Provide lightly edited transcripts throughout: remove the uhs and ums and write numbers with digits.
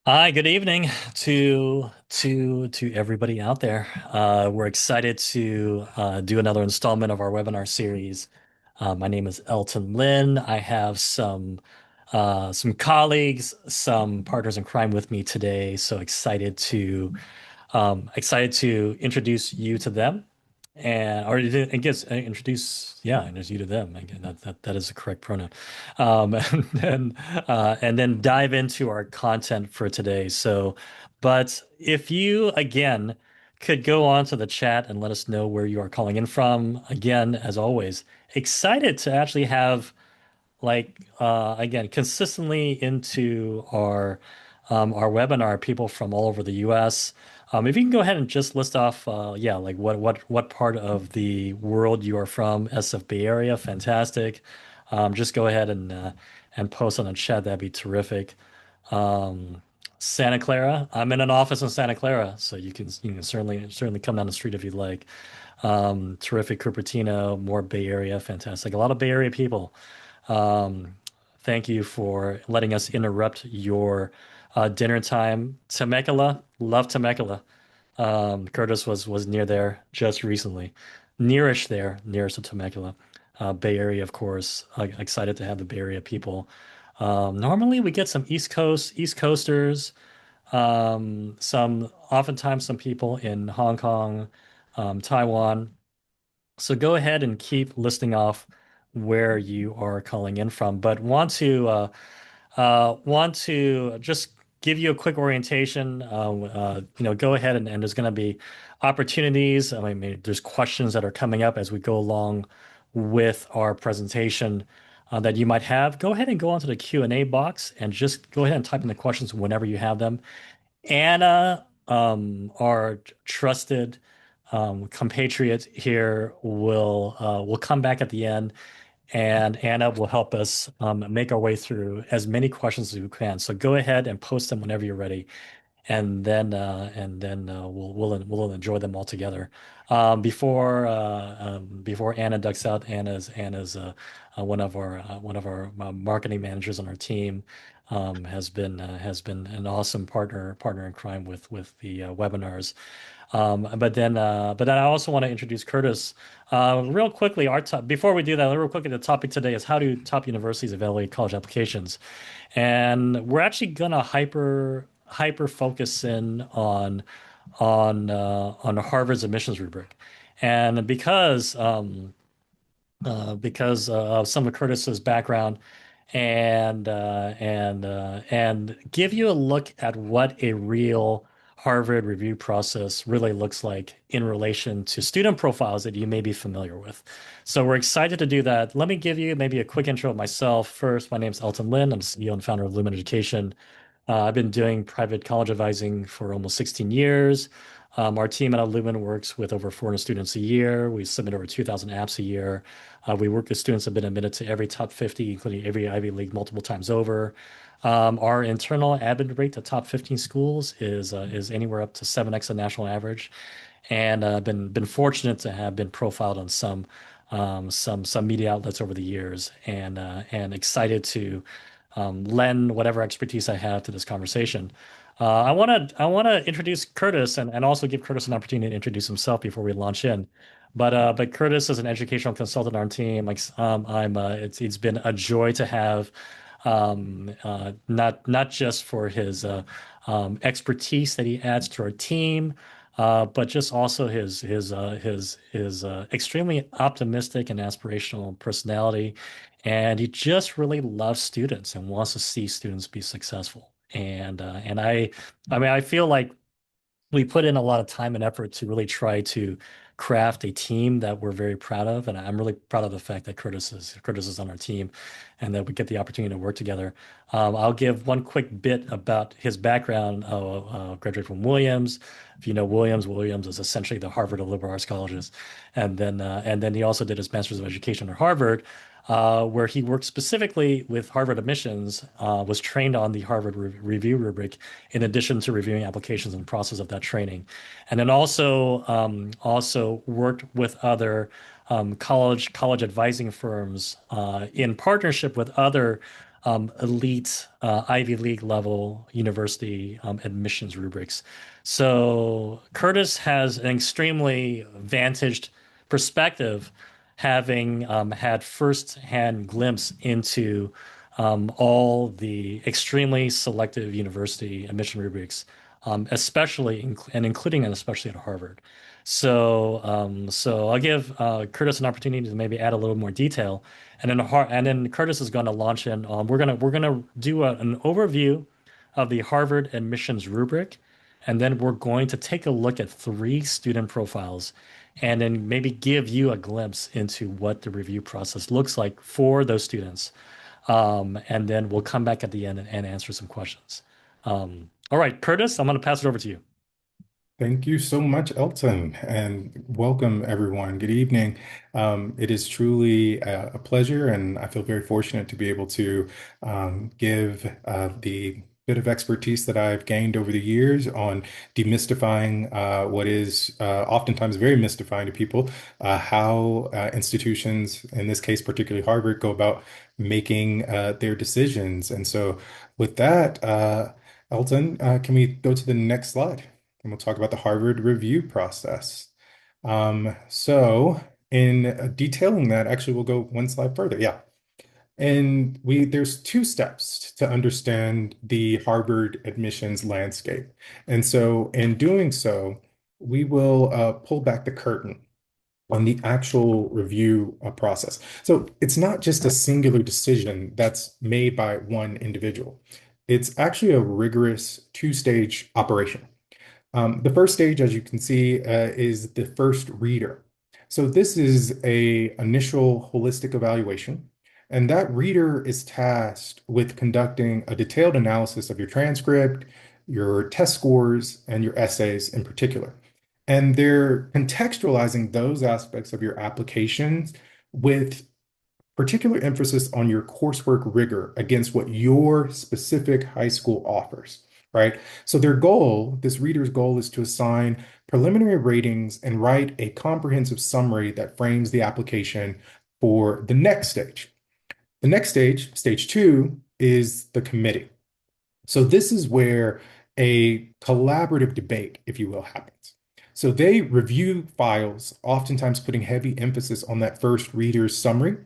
Hi, good evening to everybody out there. We're excited to do another installment of our webinar series. My name is Elton Lin. I have some colleagues, some partners in crime with me today. So excited to introduce you to them, and or I guess introduce you to them. Again, that is the correct pronoun. And then dive into our content for today. But if you again could go on to the chat and let us know where you are calling in from. Again, as always, excited to actually have again consistently into our webinar people from all over the US. If you can go ahead and just list off like what part of the world you are from. SF Bay Area, fantastic. Just go ahead and post on the chat. That'd be terrific. um, Santa Clara, I'm in an office in Santa Clara, so you can certainly come down the street if you'd like. Terrific. Cupertino, more Bay Area, fantastic. A lot of Bay Area people. um, Thank you for letting us interrupt your dinner time. Temecula, love Temecula. Curtis was near there just recently, nearish there, nearest to Temecula. Bay Area, of course. Excited to have the Bay Area people. Normally we get some East Coasters, oftentimes some people in Hong Kong, Taiwan. So go ahead and keep listing off where you are calling in from, but want to just give you a quick orientation. Go ahead and there's going to be opportunities. I mean, there's questions that are coming up as we go along with our presentation that you might have. Go ahead and go onto the Q&A box and just go ahead and type in the questions whenever you have them. Anna, our trusted compatriot here, will come back at the end, and Anna will help us make our way through as many questions as we can. So go ahead and post them whenever you're ready, and then we'll enjoy them all together. Before Anna ducks out, Anna's one of our marketing managers on our team. Has been an awesome partner in crime with the webinars. But then I also want to introduce Curtis real quickly. Before we do that, real quickly, the topic today is how do top universities evaluate college applications, and we're actually gonna hyper focus in on Harvard's admissions rubric, and because of some of Curtis's background, and give you a look at what a real Harvard review process really looks like in relation to student profiles that you may be familiar with. So we're excited to do that. Let me give you maybe a quick intro of myself. First, my name is Elton Lin. I'm CEO and founder of ILUMIN Education. I've been doing private college advising for almost 16 years. Our team at ILUMIN works with over 400 students a year. We submit over 2,000 apps a year. We work with students that have been admitted to every top 50, including every Ivy League multiple times over. Our internal admit rate to top 15 schools is anywhere up to 7x the national average, and been fortunate to have been profiled on some media outlets over the years, and excited to lend whatever expertise I have to this conversation. I want to introduce Curtis, and also give Curtis an opportunity to introduce himself before we launch in. But Curtis is an educational consultant on our team. It's been a joy to have, not just for his expertise that he adds to our team, but just also his extremely optimistic and aspirational personality, and he just really loves students and wants to see students be successful. I mean, I feel like we put in a lot of time and effort to really try to craft a team that we're very proud of, and I'm really proud of the fact that Curtis is on our team, and that we get the opportunity to work together. I'll give one quick bit about his background. Graduated from Williams. If you know Williams, Williams is essentially the Harvard of liberal arts colleges, and then he also did his Master's of Education at Harvard, where he worked specifically with Harvard admissions, was trained on the Harvard review rubric, in addition to reviewing applications and process of that training, and then also worked with other college advising firms in partnership with other elite Ivy League level university admissions rubrics. So Curtis has an extremely vantaged perspective, having had first-hand glimpse into all the extremely selective university admission rubrics, and including and especially at Harvard. So I'll give Curtis an opportunity to maybe add a little more detail, and then Curtis is going to launch in. We're gonna do an overview of the Harvard admissions rubric, and then we're going to take a look at three student profiles, and then maybe give you a glimpse into what the review process looks like for those students. And then we'll come back at the end and answer some questions. All right, Curtis, I'm going to pass it over to you. Thank you so much, Elton, and welcome everyone. Good evening. It is truly a pleasure, and I feel very fortunate to be able to give the bit of expertise that I've gained over the years on demystifying what is oftentimes very mystifying to people, how institutions, in this case, particularly Harvard, go about making their decisions. And so, with that, Elton, can we go to the next slide? And we'll talk about the Harvard review process. So in detailing that, actually, we'll go one slide further. Yeah. And there's two steps to understand the Harvard admissions landscape. And so in doing so, we will pull back the curtain on the actual review process. So it's not just a singular decision that's made by one individual. It's actually a rigorous two-stage operation. The first stage, as you can see, is the first reader. So this is a initial holistic evaluation, and that reader is tasked with conducting a detailed analysis of your transcript, your test scores, and your essays in particular. And they're contextualizing those aspects of your applications with particular emphasis on your coursework rigor against what your specific high school offers, right? So their goal, this reader's goal, is to assign preliminary ratings and write a comprehensive summary that frames the application for the next stage. The next stage, stage two, is the committee. So this is where a collaborative debate, if you will, happens. So they review files, oftentimes putting heavy emphasis on that first reader's summary,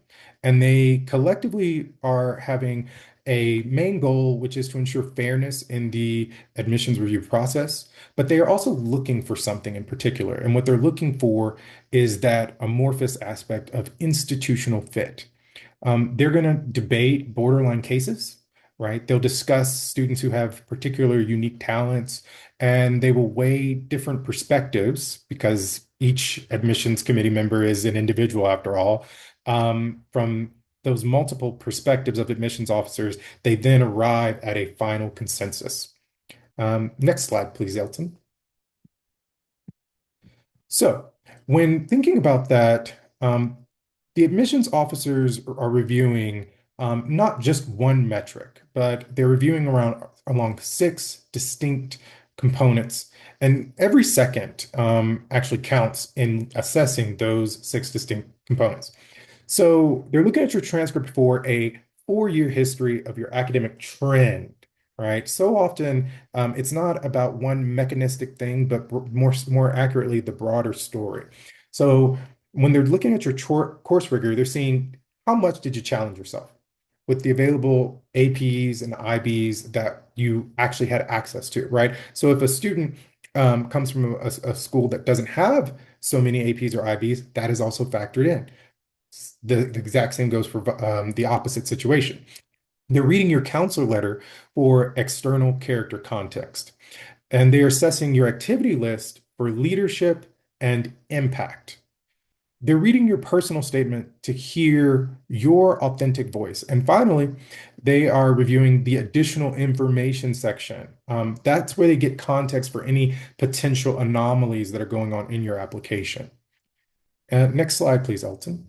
and they collectively are having a main goal, which is to ensure fairness in the admissions review process. But they are also looking for something in particular. And what they're looking for is that amorphous aspect of institutional fit. They're going to debate borderline cases, right? They'll discuss students who have particular unique talents, and they will weigh different perspectives because each admissions committee member is an individual after all. From those multiple perspectives of admissions officers, they then arrive at a final consensus. Next slide, please, Elton. So, when thinking about that, the admissions officers are reviewing not just one metric, but they're reviewing along six distinct components. And every second actually counts in assessing those six distinct components. So they're looking at your transcript for a 4-year history of your academic trend, right? So often it's not about one mechanistic thing, but more accurately, the broader story. So when they're looking at your course rigor, they're seeing how much did you challenge yourself with the available APs and IBs that you actually had access to, right? So if a student comes from a school that doesn't have so many APs or IBs, that is also factored in. The exact same goes for the opposite situation. They're reading your counselor letter for external character context, and they are assessing your activity list for leadership and impact. They're reading your personal statement to hear your authentic voice. And finally, they are reviewing the additional information section. That's where they get context for any potential anomalies that are going on in your application. Next slide, please, Elton.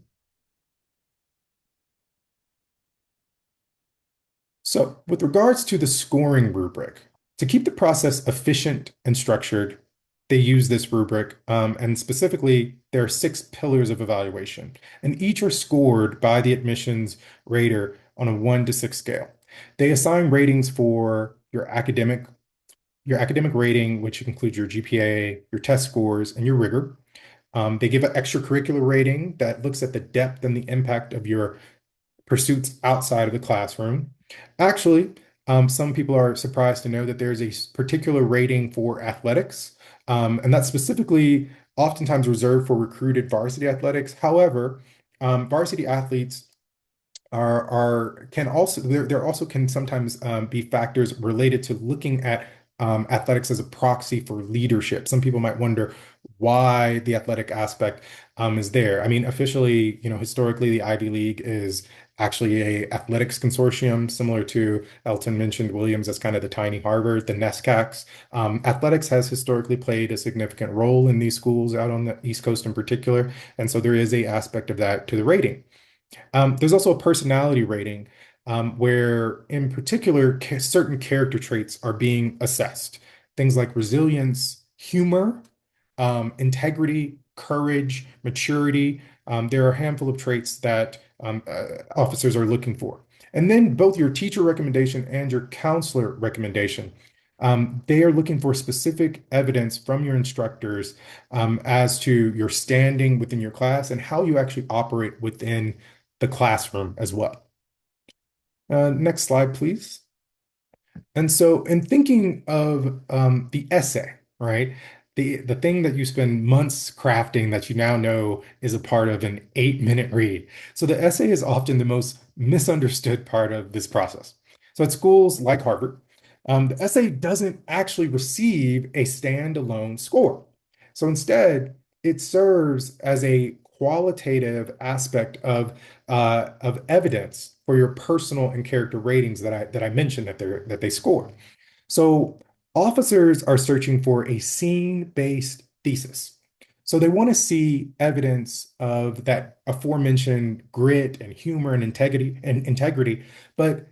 So, with regards to the scoring rubric, to keep the process efficient and structured, they use this rubric, and specifically, there are 6 pillars of evaluation, and each are scored by the admissions rater on a 1 to 6 scale. They assign ratings for your academic rating, which includes your GPA, your test scores, and your rigor. They give an extracurricular rating that looks at the depth and the impact of your pursuits outside of the classroom. Actually, some people are surprised to know that there's a particular rating for athletics, and that's specifically oftentimes reserved for recruited varsity athletics. However, varsity athletes are can also there also can sometimes be factors related to looking at athletics as a proxy for leadership. Some people might wonder why the athletic aspect is there. I mean, officially, historically, the Ivy League is actually a athletics consortium, similar to Elton mentioned Williams as kind of the tiny Harvard, the NESCACs. Athletics has historically played a significant role in these schools out on the East Coast in particular, and so there is a aspect of that to the rating. There's also a personality rating where, in particular, certain character traits are being assessed. Things like resilience, humor, integrity, courage, maturity. There are a handful of traits that officers are looking for. And then both your teacher recommendation and your counselor recommendation. They are looking for specific evidence from your instructors as to your standing within your class and how you actually operate within the classroom as well. Next slide, please. And so, in thinking of the essay, right, the thing that you spend months crafting that you now know is a part of an 8-minute read. So, the essay is often the most misunderstood part of this process. So, at schools like Harvard, the essay doesn't actually receive a standalone score. So, instead, it serves as a qualitative aspect of evidence for your personal and character ratings that I mentioned that they score. So officers are searching for a scene-based thesis. So they want to see evidence of that aforementioned grit and humor and integrity, but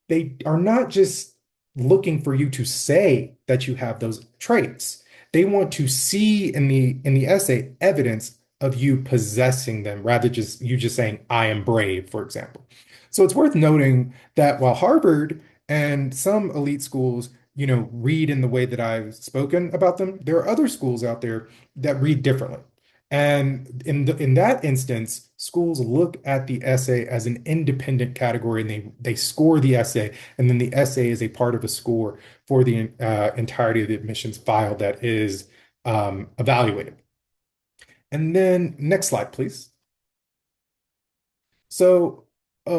they are not just looking for you to say that you have those traits. They want to see in the essay evidence of you possessing them rather just you just saying I am brave, for example. So it's worth noting that while Harvard and some elite schools, read in the way that I've spoken about them, there are other schools out there that read differently. And in that instance, schools look at the essay as an independent category and they score the essay, and then the essay is a part of a score for the entirety of the admissions file that is evaluated. And then next slide, please. So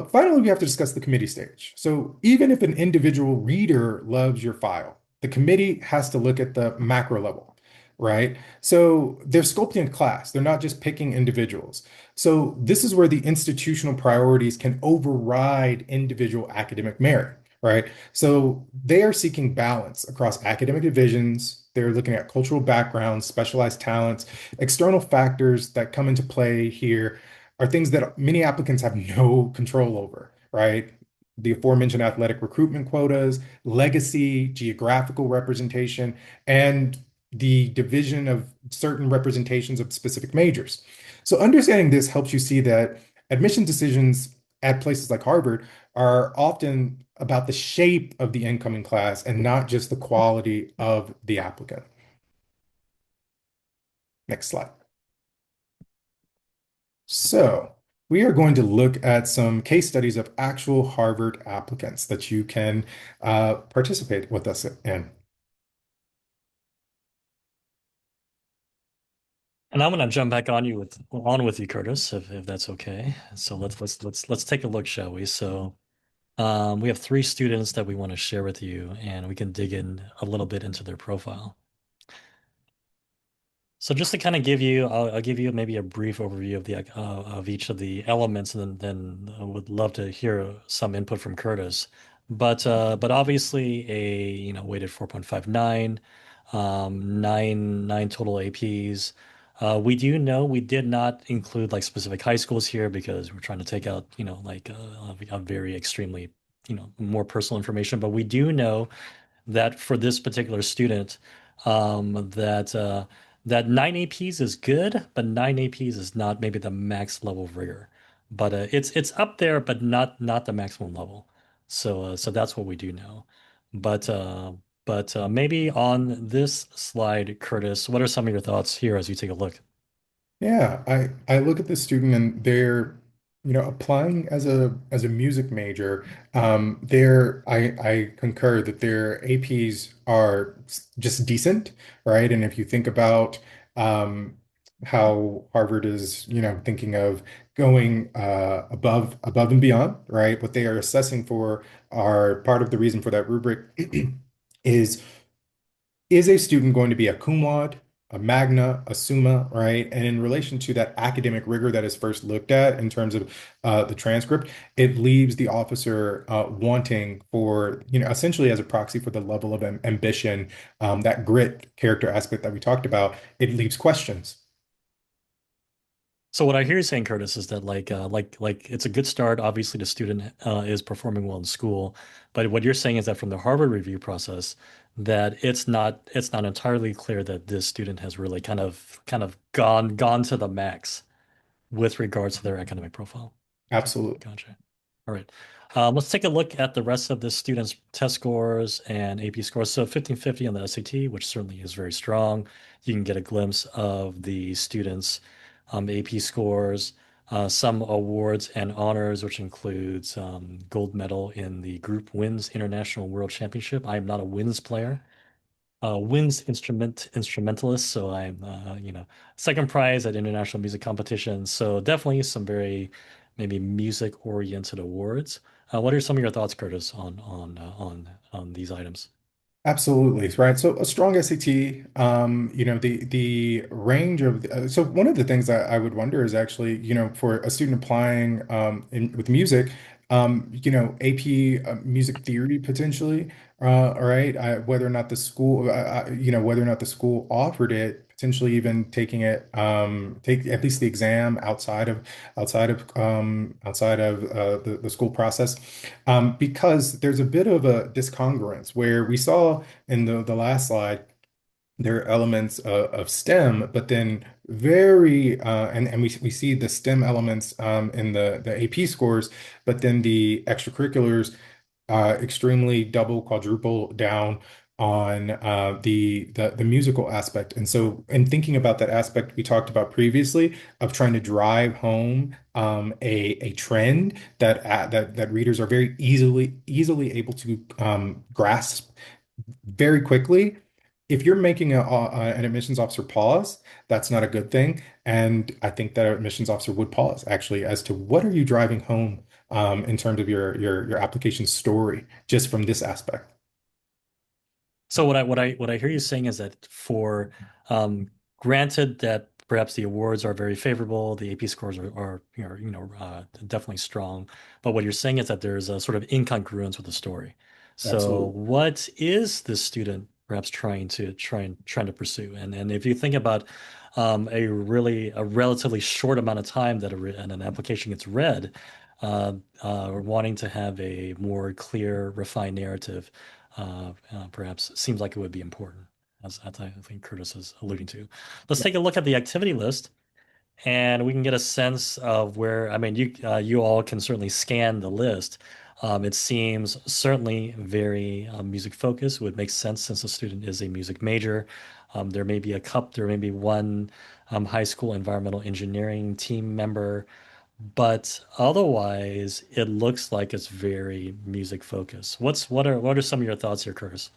finally, we have to discuss the committee stage. So even if an individual reader loves your file, the committee has to look at the macro level, right? So they're sculpting a class. They're not just picking individuals. So this is where the institutional priorities can override individual academic merit, right? So they are seeking balance across academic divisions. They're looking at cultural backgrounds, specialized talents, external factors that come into play here are things that many applicants have no control over, right? The aforementioned athletic recruitment quotas, legacy, geographical representation, and the division of certain representations of specific majors. So understanding this helps you see that admission decisions at places like Harvard are often about the shape of the incoming class and not just the quality of the applicant. Next slide. So we are going to look at some case studies of actual Harvard applicants that you can participate with us in. And I'm gonna jump back on with you, Curtis, if that's okay. So let's take a look, shall we? So we have three students that we want to share with you, and we can dig in a little bit into their profile. So just to kind of I'll give you maybe a brief overview of each of the elements, and then I would love to hear some input from Curtis. But obviously a weighted 4.59, nine total APs. We do know we did not include like specific high schools here because we're trying to take out like a very extremely more personal information. But we do know that for this particular student, that nine APs is good, but nine APs is not maybe the max level of rigor. But it's up there, but not the maximum level. So that's what we do know. But maybe on this slide, Curtis, what are some of your thoughts here as you take a look? Yeah, I look at the student and they're, applying as a music major. I concur that their APs are just decent, right? And if you think about um, how Harvard is, thinking of going above and beyond, right? What they are assessing for are part of the reason for that rubric is is a student going to be a cum laude, a magna, a summa, right? And in relation to that academic rigor that is first looked at in terms of the transcript, it leaves the officer wanting for, essentially as a proxy for the level of ambition, that grit character aspect that we talked about, it leaves questions. So what I hear you saying, Curtis, is that like it's a good start. Obviously, the student is performing well in school, but what you're saying is that from the Harvard review process, that it's not entirely clear that this student has really kind of gone to the max with regards to their academic profile. Okay, Absolutely. gotcha. All right. Let's take a look at the rest of the students' test scores and AP scores. So 1550 on the SAT, which certainly is very strong. You can get a glimpse of the students' AP scores, some awards and honors, which includes gold medal in the Group Wins International World Championship. I am not a WINS player, wins instrumentalist. So I'm, second prize at international music competitions. So definitely some very maybe music oriented awards. What are some of your thoughts, Curtis, on these items? Absolutely, right. So a strong SAT, the range of so one of the things that I would wonder is actually, for a student applying with music, AP music theory potentially, all right, whether or not the school, whether or not the school offered it, potentially even taking it, take at least the exam outside of the school process, because there's a bit of a discongruence where we saw in the last slide there are elements of STEM, but then and we see the STEM elements in the AP scores, but then the extracurriculars extremely double, quadruple down on the musical aspect. And so, in thinking about that aspect we talked about previously of trying to drive home a trend that readers are very easily able to grasp very quickly. If you're making an admissions officer pause, that's not a good thing. And I think that an admissions officer would pause actually as to what are you driving home in terms of your application story just from this aspect. So what I hear you saying is that for granted that perhaps the awards are very favorable, the AP scores are definitely strong, but what you're saying is that there's a sort of incongruence with the story. So Absolutely. what is this student perhaps trying to pursue? And if you think about a relatively short amount of time that an application gets read, wanting to have a more clear, refined narrative perhaps seems like it would be important, as I think Curtis is alluding to. Let's Yeah, take a look at the activity list, and we can get a sense of where, I mean, you all can certainly scan the list. It seems certainly very music focused. Would make sense since the student is a music major. There may be one high school environmental engineering team member, but otherwise, it looks like it's very music focused. What are some of your thoughts here, Curtis?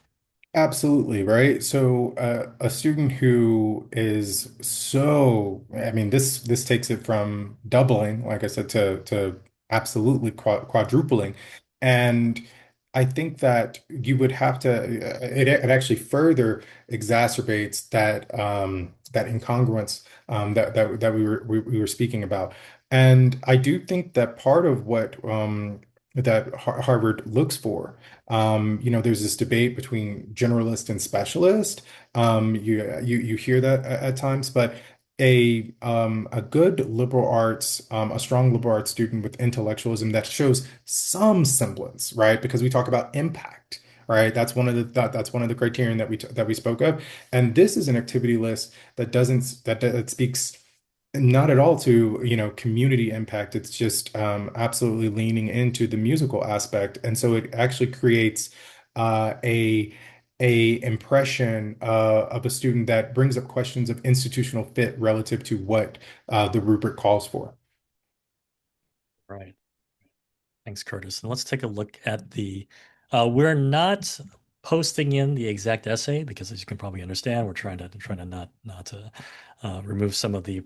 absolutely, right? So a student who is so, I mean, this takes it from doubling, like I said, to absolutely quadrupling. And I think that you would have to, it actually further exacerbates that incongruence that we were speaking about. And I do think that part of what that Harvard looks for, there's this debate between generalist and specialist. You hear that at times, but a good liberal arts, a strong liberal arts student with intellectualism that shows some semblance, right? Because we talk about impact, right? That's one of the criterion that we spoke of, and this is an activity list that doesn't that speaks not at all to, community impact. It's just absolutely leaning into the musical aspect. And so it actually creates a impression of a student that brings up questions of institutional fit relative to what the rubric calls for. Right. Thanks, Curtis. And let's take a look at we're not posting in the exact essay because, as you can probably understand, we're trying to not to remove some of the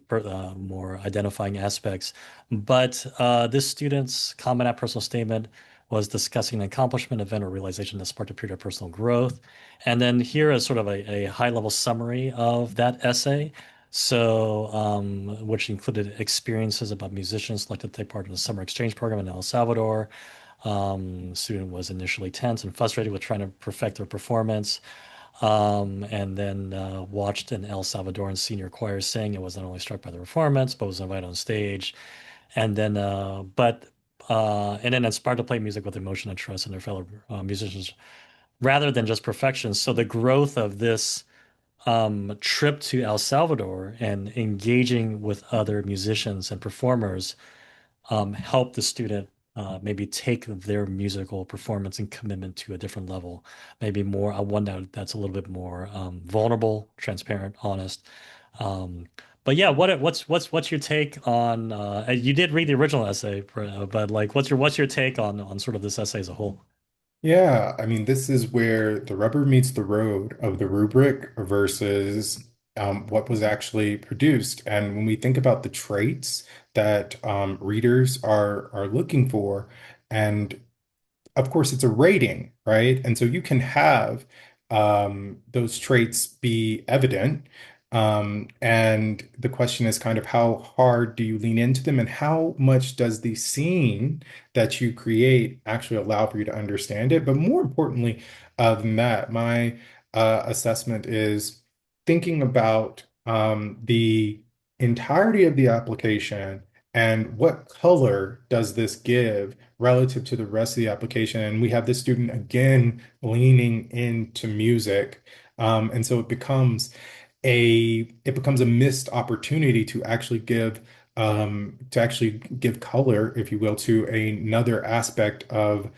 more identifying aspects. But this student's comment at personal statement was discussing an accomplishment, event, or realization that sparked a period of personal growth. And then here is sort of a high-level summary of that essay. So, which included experiences about musicians selected to take part in the summer exchange program in El Salvador. Student was initially tense and frustrated with trying to perfect their performance, and then watched an El Salvadoran senior choir sing. It was not only struck by the performance, but was invited on stage, and then, and then inspired to play music with emotion and trust in their fellow musicians rather than just perfection. So the growth of this trip to El Salvador and engaging with other musicians and performers help the student maybe take their musical performance and commitment to a different level, maybe more one that's a little bit more vulnerable, transparent, honest. Um, but yeah, what's your take on? You did read the original essay, but like, what's your take on sort of this essay as a whole? Yeah, I mean, this is where the rubber meets the road of the rubric versus what was actually produced. And when we think about the traits that readers are looking for, and of course, it's a rating, right? And so you can have those traits be evident. And the question is kind of how hard do you lean into them and how much does the scene that you create actually allow for you to understand it? But more importantly than that, my assessment is thinking about the entirety of the application and what color does this give relative to the rest of the application. And we have this student again leaning into music. And so it becomes a missed opportunity to actually give color, if you will, to another aspect of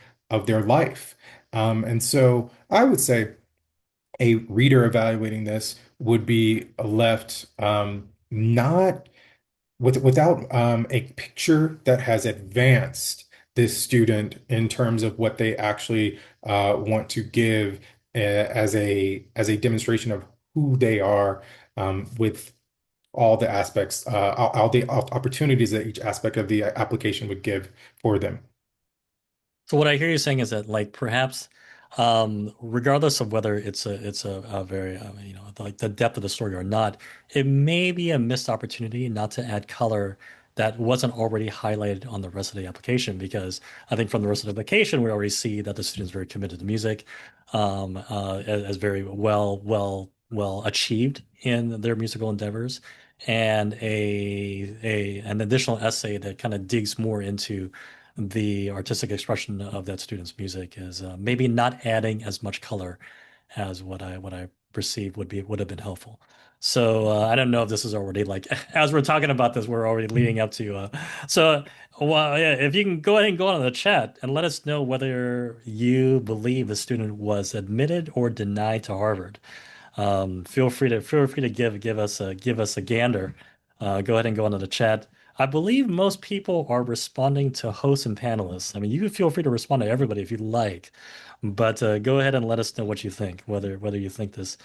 their life. And so I would say a reader evaluating this would be left not without a picture that has advanced this student in terms of what they actually want to give as a demonstration of who they are with all the aspects, all the opportunities that each aspect of the application would give for them. So what I hear you saying is that like perhaps regardless of whether a very like the depth of the story or not, it may be a missed opportunity not to add color that wasn't already highlighted on the rest of the application because I think from the rest of the application we already see that the student's very committed to music, as very well achieved in their musical endeavors, and an additional essay that kind of digs more into the artistic expression of that student's music is maybe not adding as much color as what I perceive would have been helpful. So I don't know if this is already like as we're talking about this, we're already leading up to so well yeah, if you can go ahead and go on the chat and let us know whether you believe the student was admitted or denied to Harvard. Feel free to give us a gander. Go ahead and go into the chat. I believe most people are responding to hosts and panelists. I mean, you can feel free to respond to everybody if you like, but go ahead and let us know what you think, whether you think this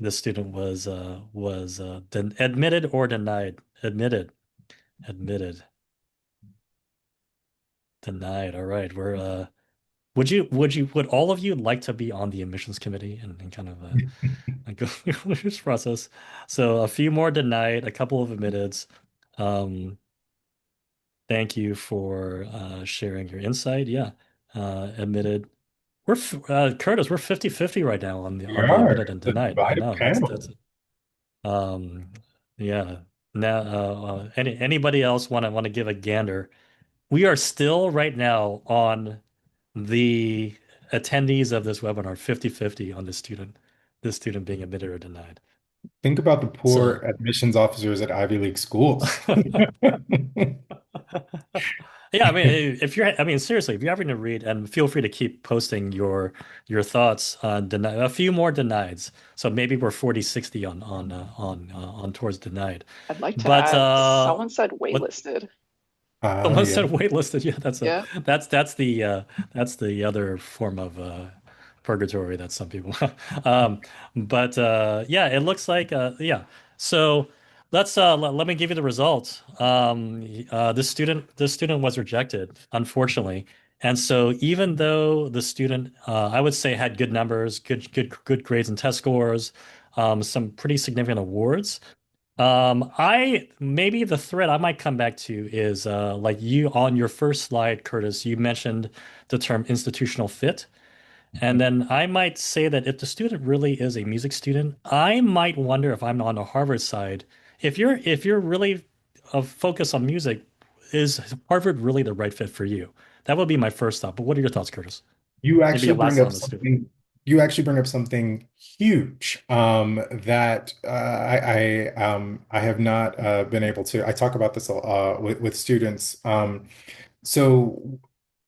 student was admitted or denied. Admitted, denied. All right, we're would all of you like to be on the admissions committee and kind of go through this process? So a few more denied, a couple of admitted. Um, Thank you for sharing your insight. Yeah, admitted. Curtis, we're 50-50 right now on the We admitted are and the denied. I divided know that's panel. um yeah. Now anybody else want to give a gander? We are still right now on the attendees of this webinar 50-50 on this student being admitted or denied. Think about the poor So admissions officers at Ivy League schools. yeah, I mean, if you're, I mean, seriously, if you're having to read, and feel free to keep posting your thoughts on deny, a few more denieds. So maybe we're 40-60 on towards denied. I'd like to But add, someone said what waitlisted. someone Yeah. said waitlisted. Yeah, Yeah, that's the other form of purgatory that some people. um, but yeah, it looks like yeah. So let me give you the results. This student was rejected, unfortunately. And so even though the student, I would say, had good numbers, good grades and test scores, some pretty significant awards. I maybe the thread I might come back to is like you on your first slide, Curtis, you mentioned the term institutional fit. And then I might say that if the student really is a music student, I might wonder if I'm on the Harvard side. If you're really focused on music, is Harvard really the right fit for you? That would be my first thought. But what are your thoughts, Curtis? You Maybe a actually last bring thought up on the student. something. You actually bring up something huge that I have not been able to. I talk about this with students. So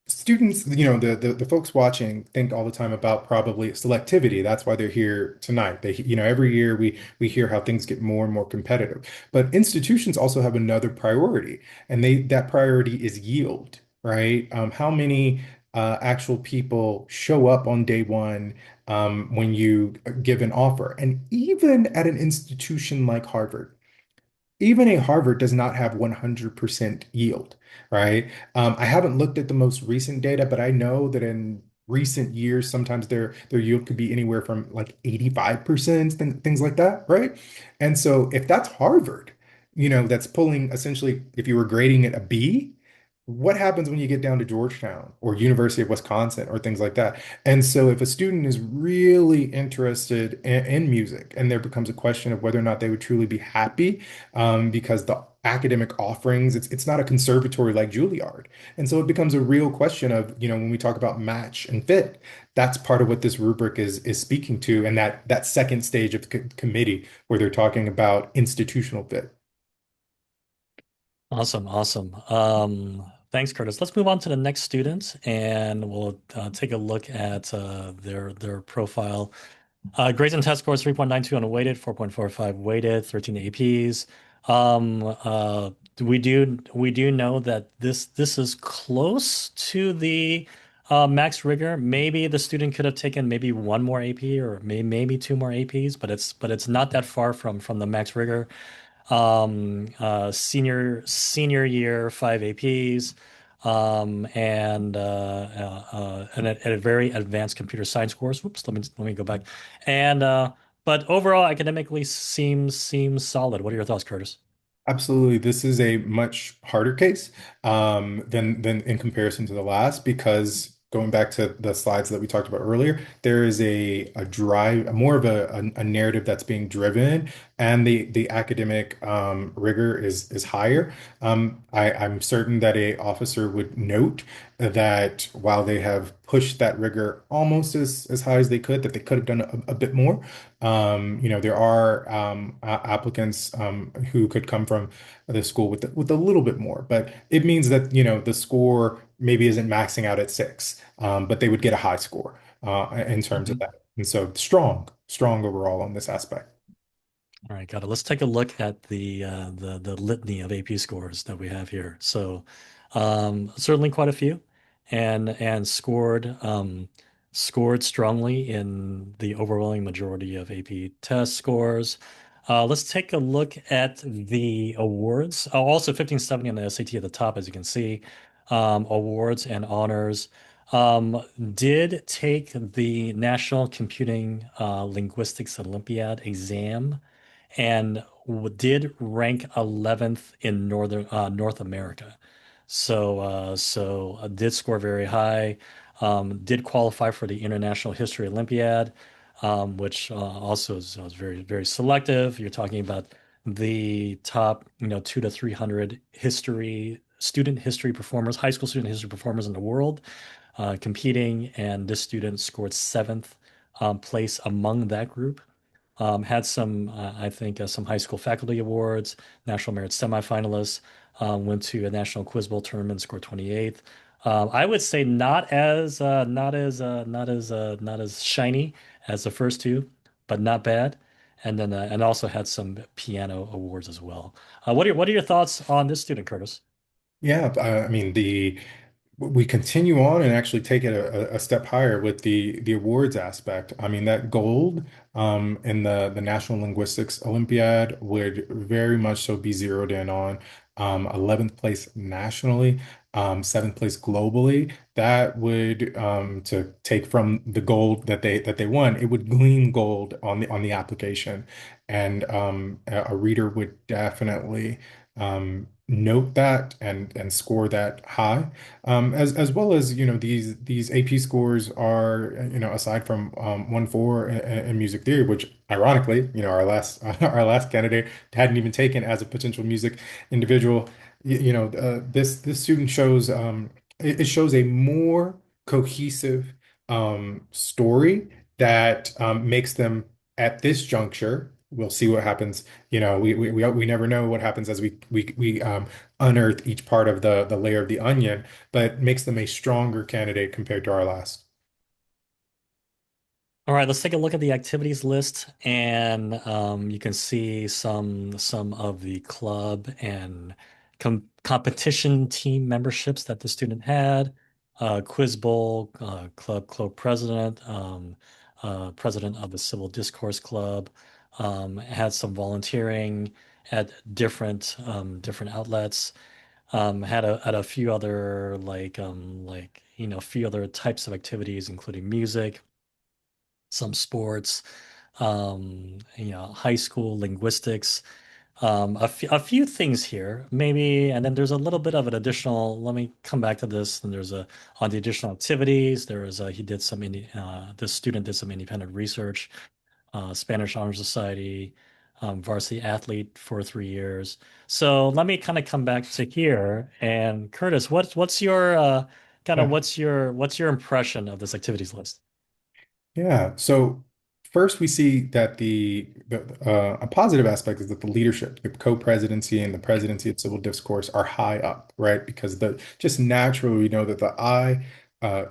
students, the folks watching think all the time about probably selectivity. That's why they're here tonight. Every year we hear how things get more and more competitive. But institutions also have another priority, and that priority is yield, right? How many actual people show up on day one when you give an offer? And even at an institution like Harvard, even a Harvard does not have 100% yield, right? I haven't looked at the most recent data, but I know that in recent years, sometimes their yield could be anywhere from like 85%, things like that, right? And so if that's Harvard, that's pulling essentially, if you were grading it a B, what happens when you get down to Georgetown or University of Wisconsin or things like that? And so if a student is really interested in music and there becomes a question of whether or not they would truly be happy because the academic offerings, it's not a conservatory like Juilliard. And so it becomes a real question of, when we talk about match and fit, that's part of what this rubric is speaking to, and that second stage of the committee where they're talking about institutional fit. Awesome, awesome. Thanks, Curtis. Let's move on to the next student, and we'll take a look at their profile. Grades and test scores 3.92 unweighted, 4.45 weighted, 13 APs. We do know that this is close to the max rigor. Maybe the student could have taken maybe one more AP or maybe two more APs, but it's not that far from the max rigor. Senior year, 5 APs, and a very advanced computer science course. Whoops, let me go back. And but overall, academically seems solid. What are your thoughts, Curtis? Absolutely. This is a much harder case than in comparison to the last, because going back to the slides that we talked about earlier, there is a drive, more of a narrative that's being driven, and the academic rigor is higher. I'm certain that a officer would note that while they have pushed that rigor almost as high as they could, that they could have done a bit more. There are applicants who could come from the school with a little bit more, but it means that the score maybe isn't maxing out at 6, but they would get a high score in terms of Mhm. that. And so strong overall on this aspect. All right, got it. Let's take a look at the litany of AP scores that we have here. So, certainly quite a few, and scored strongly in the overwhelming majority of AP test scores. Let's take a look at the awards. Oh, also 1570 on the SAT at the top, as you can see. Awards and honors. Did take the National Computing Linguistics Olympiad exam and did rank 11th in North America. So did score very high. Did qualify for the International History Olympiad, which also is very very selective. You're talking about the top, 2 to 300 student history performers, high school student history performers in the world competing, and this student scored seventh place among that group. Had some, I think, some high school faculty awards, National Merit semifinalists, went to a National Quiz Bowl tournament, scored 28th. I would say not as shiny as the first two, but not bad. And then and also had some piano awards as well. What are your thoughts on this student, Curtis? Yeah, I mean the we continue on and actually take it a step higher with the awards aspect. I mean that gold in the National Linguistics Olympiad would very much so be zeroed in on 11th place nationally, 7th place globally. That would to take from the gold that they won, it would glean gold on the application, and a reader would definitely note that and score that high, as well as these AP scores are aside from 1-4 in music theory, which ironically our last our last candidate hadn't even taken as a potential music individual. This student shows it shows a more cohesive story that makes them at this juncture. We'll see what happens. We never know what happens as we unearth each part of the layer of the onion, but makes them a stronger candidate compared to our last. All right, let's take a look at the activities list, and you can see some of the club and competition team memberships that the student had. Quiz Bowl, club president, president of the Civil Discourse Club, had some volunteering at different outlets. Had a few other a few other types of activities, including music, some sports, high school linguistics, a few things here, maybe, and then there's a little bit of an additional. Let me come back to this. And there's a on the additional activities. There is he did some this student did some independent research, Spanish Honor Society, varsity athlete for 3 years. So let me kind of come back to here. And Curtis, what's your kind of Yeah. what's your impression of this activities list? Yeah. So first, we see that a positive aspect is that the leadership, the co-presidency and the presidency of civil discourse are high up, right? Because the just naturally we know that the I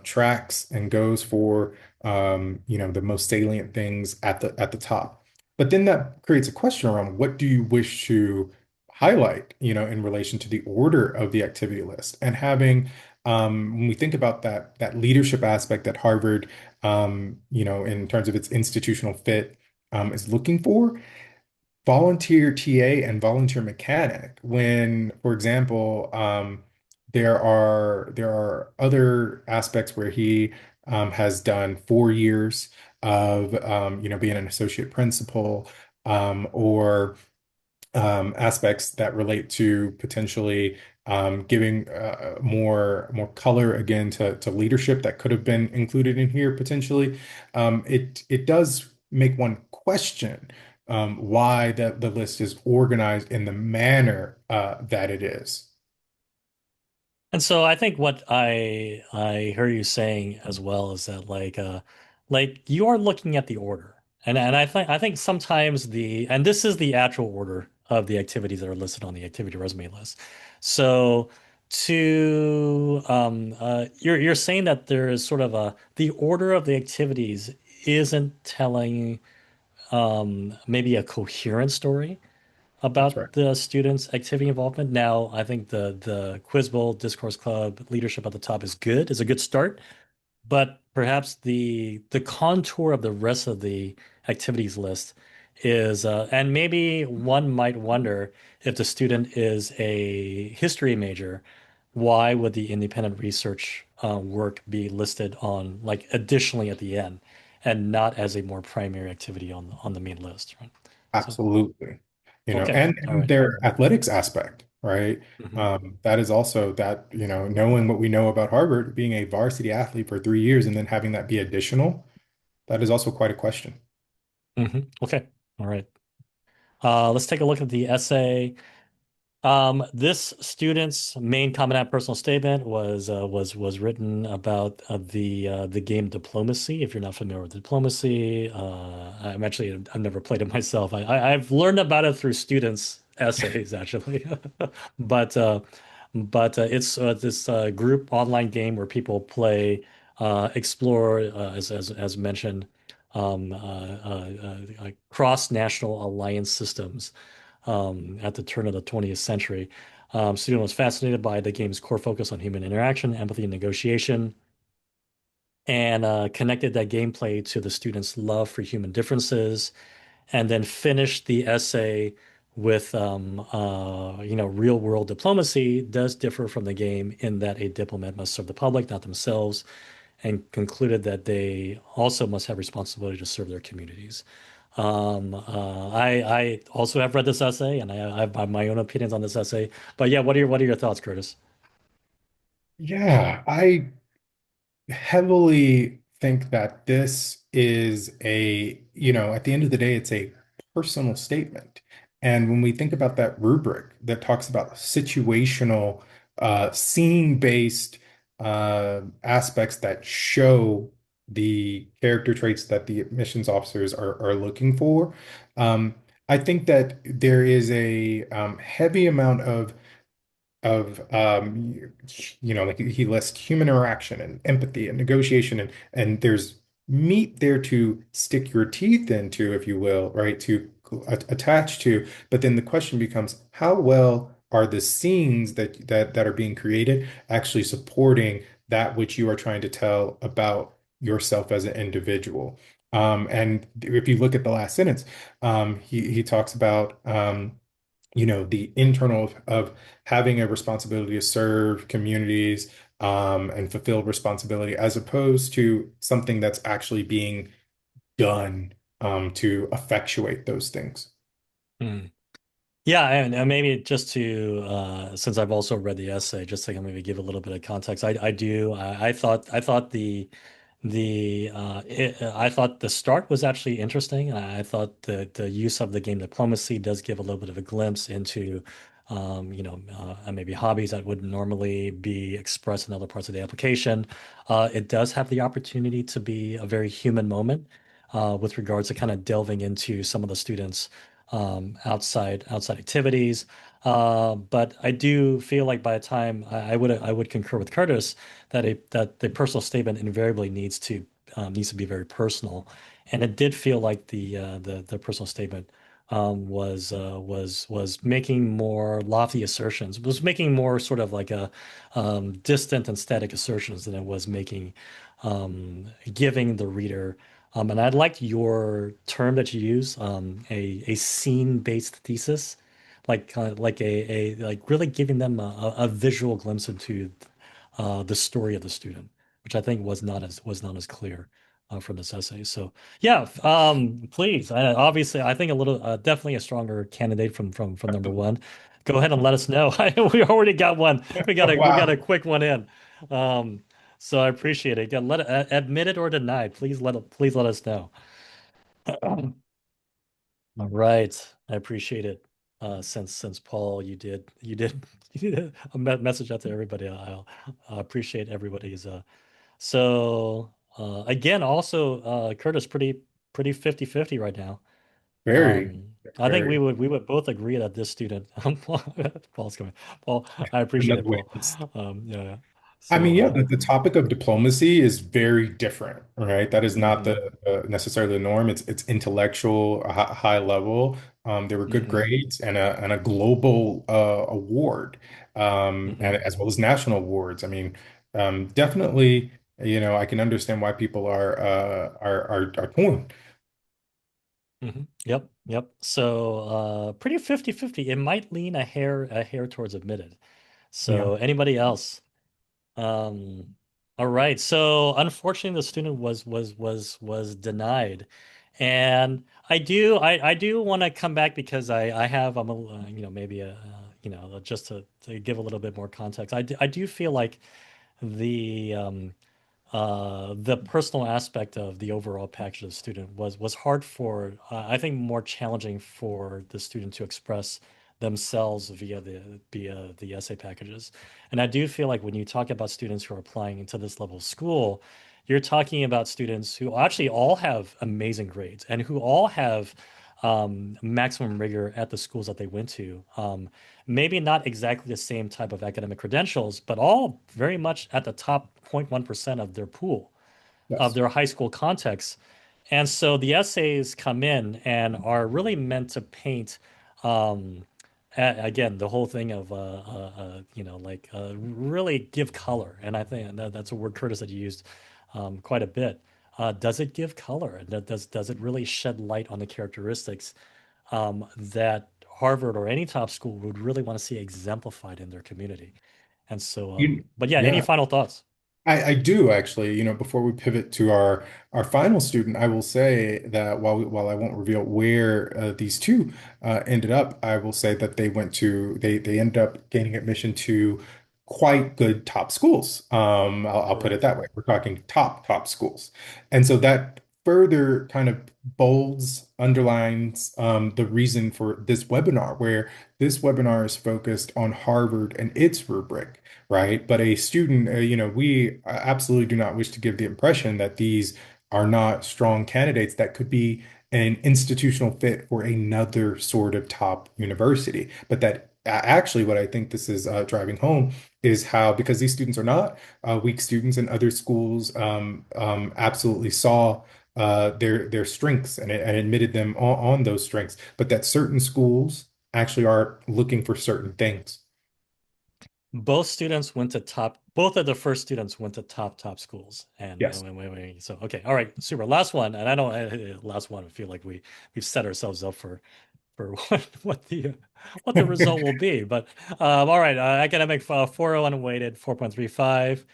tracks and goes for the most salient things at the top. But then that creates a question around what do you wish to highlight, in relation to the order of the activity list, and having when we think about that leadership aspect that Harvard in terms of its institutional fit, is looking for volunteer TA and volunteer mechanic. When, for example, there are other aspects where he has done 4 years of being an associate principal, or aspects that relate to potentially giving more color again to leadership that could have been included in here potentially. It does make one question why the list is organized in the manner that it is. And so I think what I hear you saying as well is that like you are looking at the order. And I think sometimes and this is the actual order of the activities that are listed on the activity resume list. So you're saying that there is sort of the order of the activities isn't telling maybe a coherent story That's right. about the students' activity involvement. Now, I think the Quiz Bowl, Discourse Club, leadership at the top is a good start, but perhaps the contour of the rest of the activities list is, and maybe one might wonder if the student is a history major, why would the independent research work be listed on like additionally at the end and not as a more primary activity on the main list, right? So, Absolutely. okay, all And right. their athletics aspect, right? Mhm. That is also that, knowing what we know about Harvard, being a varsity athlete for 3 years and then having that be additional, that is also quite a question. Okay. All right. Let's take a look at the essay. This student's main common app personal statement was written about the game diplomacy. If you're not familiar with diplomacy, I've never played it myself. I've learned about it through students' essays actually, but uh, but it's this group online game where people play, explore as mentioned, cross-national alliance systems at the turn of the 20th century. Student was fascinated by the game's core focus on human interaction, empathy, and negotiation, and connected that gameplay to the student's love for human differences, and then finished the essay with, real world diplomacy does differ from the game in that a diplomat must serve the public, not themselves, and concluded that they also must have responsibility to serve their communities. I also have read this essay, and I have my own opinions on this essay. But yeah, what are your thoughts, Curtis? Yeah, I heavily think that this is at the end of the day, it's a personal statement. And when we think about that rubric that talks about situational, scene-based aspects that show the character traits that the admissions officers are looking for, um, I think that there is a heavy amount of like he lists human interaction and empathy and negotiation, and there's meat there to stick your teeth into, if you will, right, to attach to. But then the question becomes, how well are the scenes that are being created actually supporting that which you are trying to tell about yourself as an individual? And if you look at the last sentence, he talks about the internal of having a responsibility to serve communities, and fulfill responsibility, as opposed to something that's actually being done, to effectuate those things. Hmm. Yeah, and maybe just to since I've also read the essay, just to maybe give a little bit of context. I thought I thought the start was actually interesting. I thought the use of the game diplomacy does give a little bit of a glimpse into maybe hobbies that wouldn't normally be expressed in other parts of the application. It does have the opportunity to be a very human moment with regards to kind of delving into some of the students' outside activities. But I do feel like by the time I would concur with Curtis that the personal statement invariably needs to be very personal, and it did feel like the personal statement was making more lofty assertions, was making more sort of like a distant and static assertions than it was making giving the reader. And I liked your term that you use, a scene-based thesis, like like really giving them a visual glimpse into the story of the student, which I think was not as clear from this essay. So yeah, please. Obviously, I think a little definitely a stronger candidate from number one. Go ahead and let us know. We already got one. We got a Wow. quick one in. Um, so I appreciate it. Yeah, admit it or deny it. Please let us know. All right. I appreciate it. Since Paul, you did a message out to everybody. I appreciate everybody's. Again, also Curtis, pretty 50-50 right now. Very, I think very. we would both agree that this student, Paul's coming. Paul, I appreciate Another it, way. Paul. Yeah, yeah. I So, mean, yeah, the topic of diplomacy is very different, right? That is not mhm, the necessarily the norm. It's intellectual, a high level. There were good mhm, grades and a global award, and mhm, as well as national awards. I mean, definitely, I can understand why people are torn. Yep, yep. So, pretty 50-50. It might lean a hair towards admitted. Yeah, So, anybody else? All right. So unfortunately, the student was denied, and I do want to come back because I have I'm a maybe a just to give a little bit more context. I do feel like the the personal aspect of the overall package of the student was hard for I think more challenging for the student to express themselves via the essay packages. And I do feel like when you talk about students who are applying into this level of school, you're talking about students who actually all have amazing grades and who all have maximum rigor at the schools that they went to. Maybe not exactly the same type of academic credentials, but all very much at the top 0.1% of their pool, of Yes. their high school context. And so the essays come in and are really meant to paint, um, again, the whole thing of, like really give color. And I think that's a word, Curtis, that you used quite a bit. Does it give color? Does it really shed light on the characteristics that Harvard or any top school would really want to see exemplified in their community? And so, You, but yeah, any yeah. final thoughts? I do actually, before we pivot to our final student, I will say that while I won't reveal where these two ended up, I will say that they ended up gaining admission to quite good top schools. I'll put it Correct. that way. We're talking top schools, and so that further kind of underlines the reason for this webinar, where this webinar is focused on Harvard and its rubric, right? But a student, we absolutely do not wish to give the impression that these are not strong candidates that could be an institutional fit for another sort of top university. But that actually, what I think this is driving home is how, because these students are not weak students, and other schools absolutely saw their strengths and admitted them on those strengths, but that certain schools actually are looking for certain things. Both of the first students went to top schools. And Yes. so, okay. All right. Super. Last one. And I don't, last one, I feel like we've set ourselves up for what the result will be. But all right, academic 4.0 unweighted 4.35.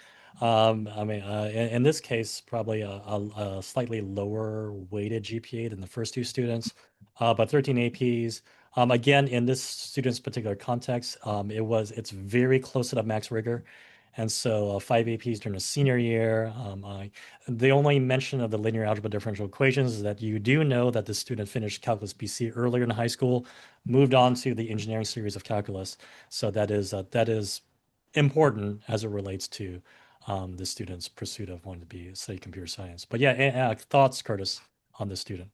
In this case, probably a slightly lower weighted GPA than the first two students, but 13 APs. Again, in this student's particular context, it's very close to the max rigor. And so 5 APs during the senior year. The only mention of the linear algebra differential equations is that you do know that the student finished Calculus BC earlier in high school, moved on to the engineering series of calculus. So that is important as it relates to the student's pursuit of wanting to be study computer science. But yeah, thoughts, Curtis, on this student?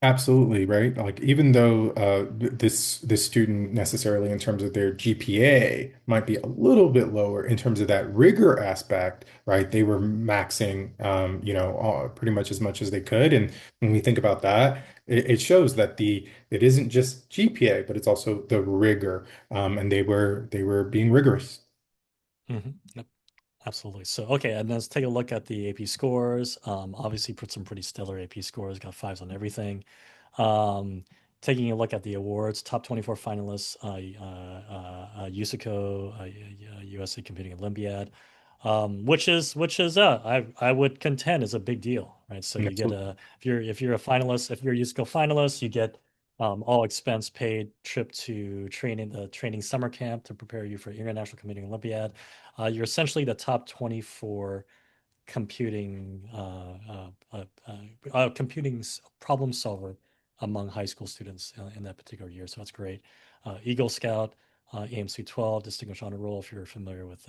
Absolutely, right? Like even though this student necessarily in terms of their GPA might be a little bit lower in terms of that rigor aspect, right? They were maxing pretty much as they could. And when we think about that, it shows that the it isn't just GPA, but it's also the rigor. And they were being rigorous. Yep, absolutely. So, okay, and let's take a look at the AP scores. Obviously, put some pretty stellar AP scores, got fives on everything. Um, Taking a look at the awards, top 24 finalists, USICO, USA Computing Olympiad, which is I would contend is a big deal, right? So you get Absolutely. a if you're a finalist, if you're a USICO finalist, you get all expense paid trip to the training summer camp to prepare you for International Computing Olympiad. You're essentially the top 24 computing problem solver among high school students in that particular year. So that's great. Eagle Scout, AMC 12, Distinguished Honor Roll, if you're familiar with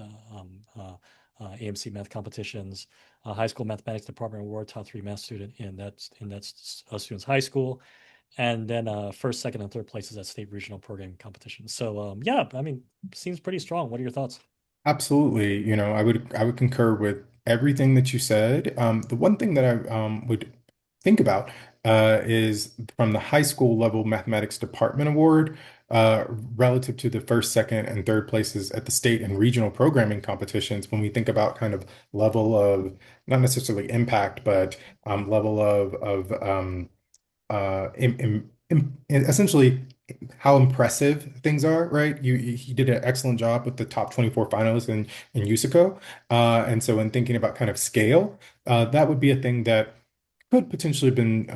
AMC math competitions, High School Mathematics Department Award, top three math student in that student's high school, and then first, second, and third places at state regional programming competitions. So yeah, seems pretty strong. What are your thoughts? Absolutely. I would concur with everything that you said. The one thing that I would think about is from the high school level mathematics department award relative to the first, second, and third places at the state and regional programming competitions. When we think about kind of level of not necessarily impact, but level of essentially how impressive things are, right? He did an excellent job with the top 24 finalists in USICO. And so in thinking about kind of scale, that would be a thing that could potentially have been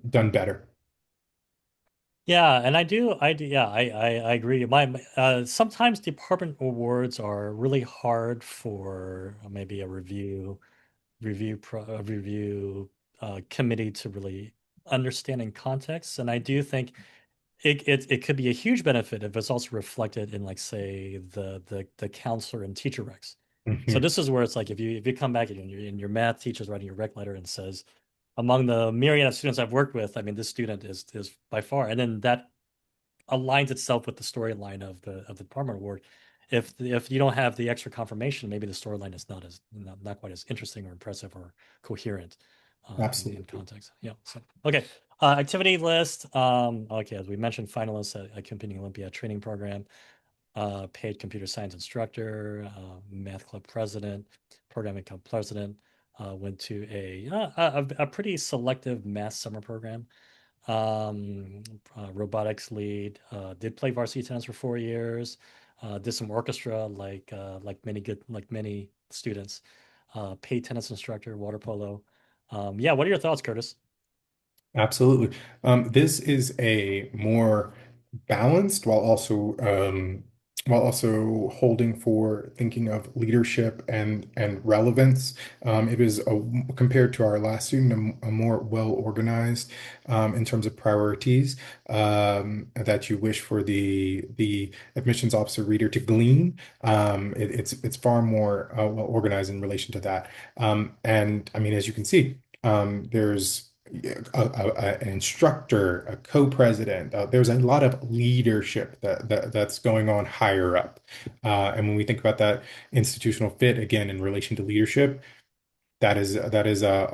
done better. Yeah, and yeah, I agree. Sometimes department awards are really hard for maybe a review committee to really understand in context. And I do think it could be a huge benefit if it's also reflected in like say the counselor and teacher recs. So Mhm. this is where it's like if you come back and your math teacher's writing your rec letter and says, among the myriad of students I've worked with, I mean this student is by far, and then that aligns itself with the storyline of the department award. If you don't have the extra confirmation, maybe the storyline is not quite as interesting or impressive or coherent in Absolutely. context. Yeah. So okay. Activity list. Okay, as we mentioned, finalists at competing Olympia training program, paid computer science instructor, math club president, programming club president. Went to a pretty selective math summer program. um, Robotics lead, did play varsity tennis for 4 years, did some orchestra like many students, paid tennis instructor, water polo. Yeah, what are your thoughts, Curtis? Absolutely. This is a more balanced while also holding for thinking of leadership and relevance. It is compared to our last student, a more well organized in terms of priorities that you wish for the admissions officer reader to glean. It's far more well organized in relation to that. And I mean, as you can see, there's an instructor, a co-president. There's a lot of leadership that's going on higher up. And when we think about that institutional fit, again, in relation to leadership, that is a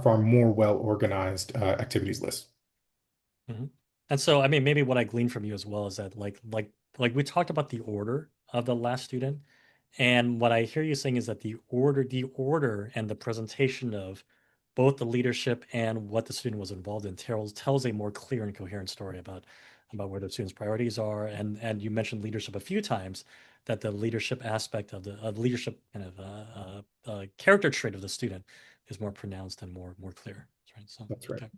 far more well organized activities list. Mhm. And so, I mean, maybe what I gleaned from you as well is that like we talked about the order of the last student, and what I hear you saying is that the order and the presentation of both the leadership and what the student was involved in tells a more clear and coherent story about where the student's priorities are. And you mentioned leadership a few times, that the leadership aspect of leadership kind of character trait of the student is more pronounced and more clear. Right. So, That's right. okay.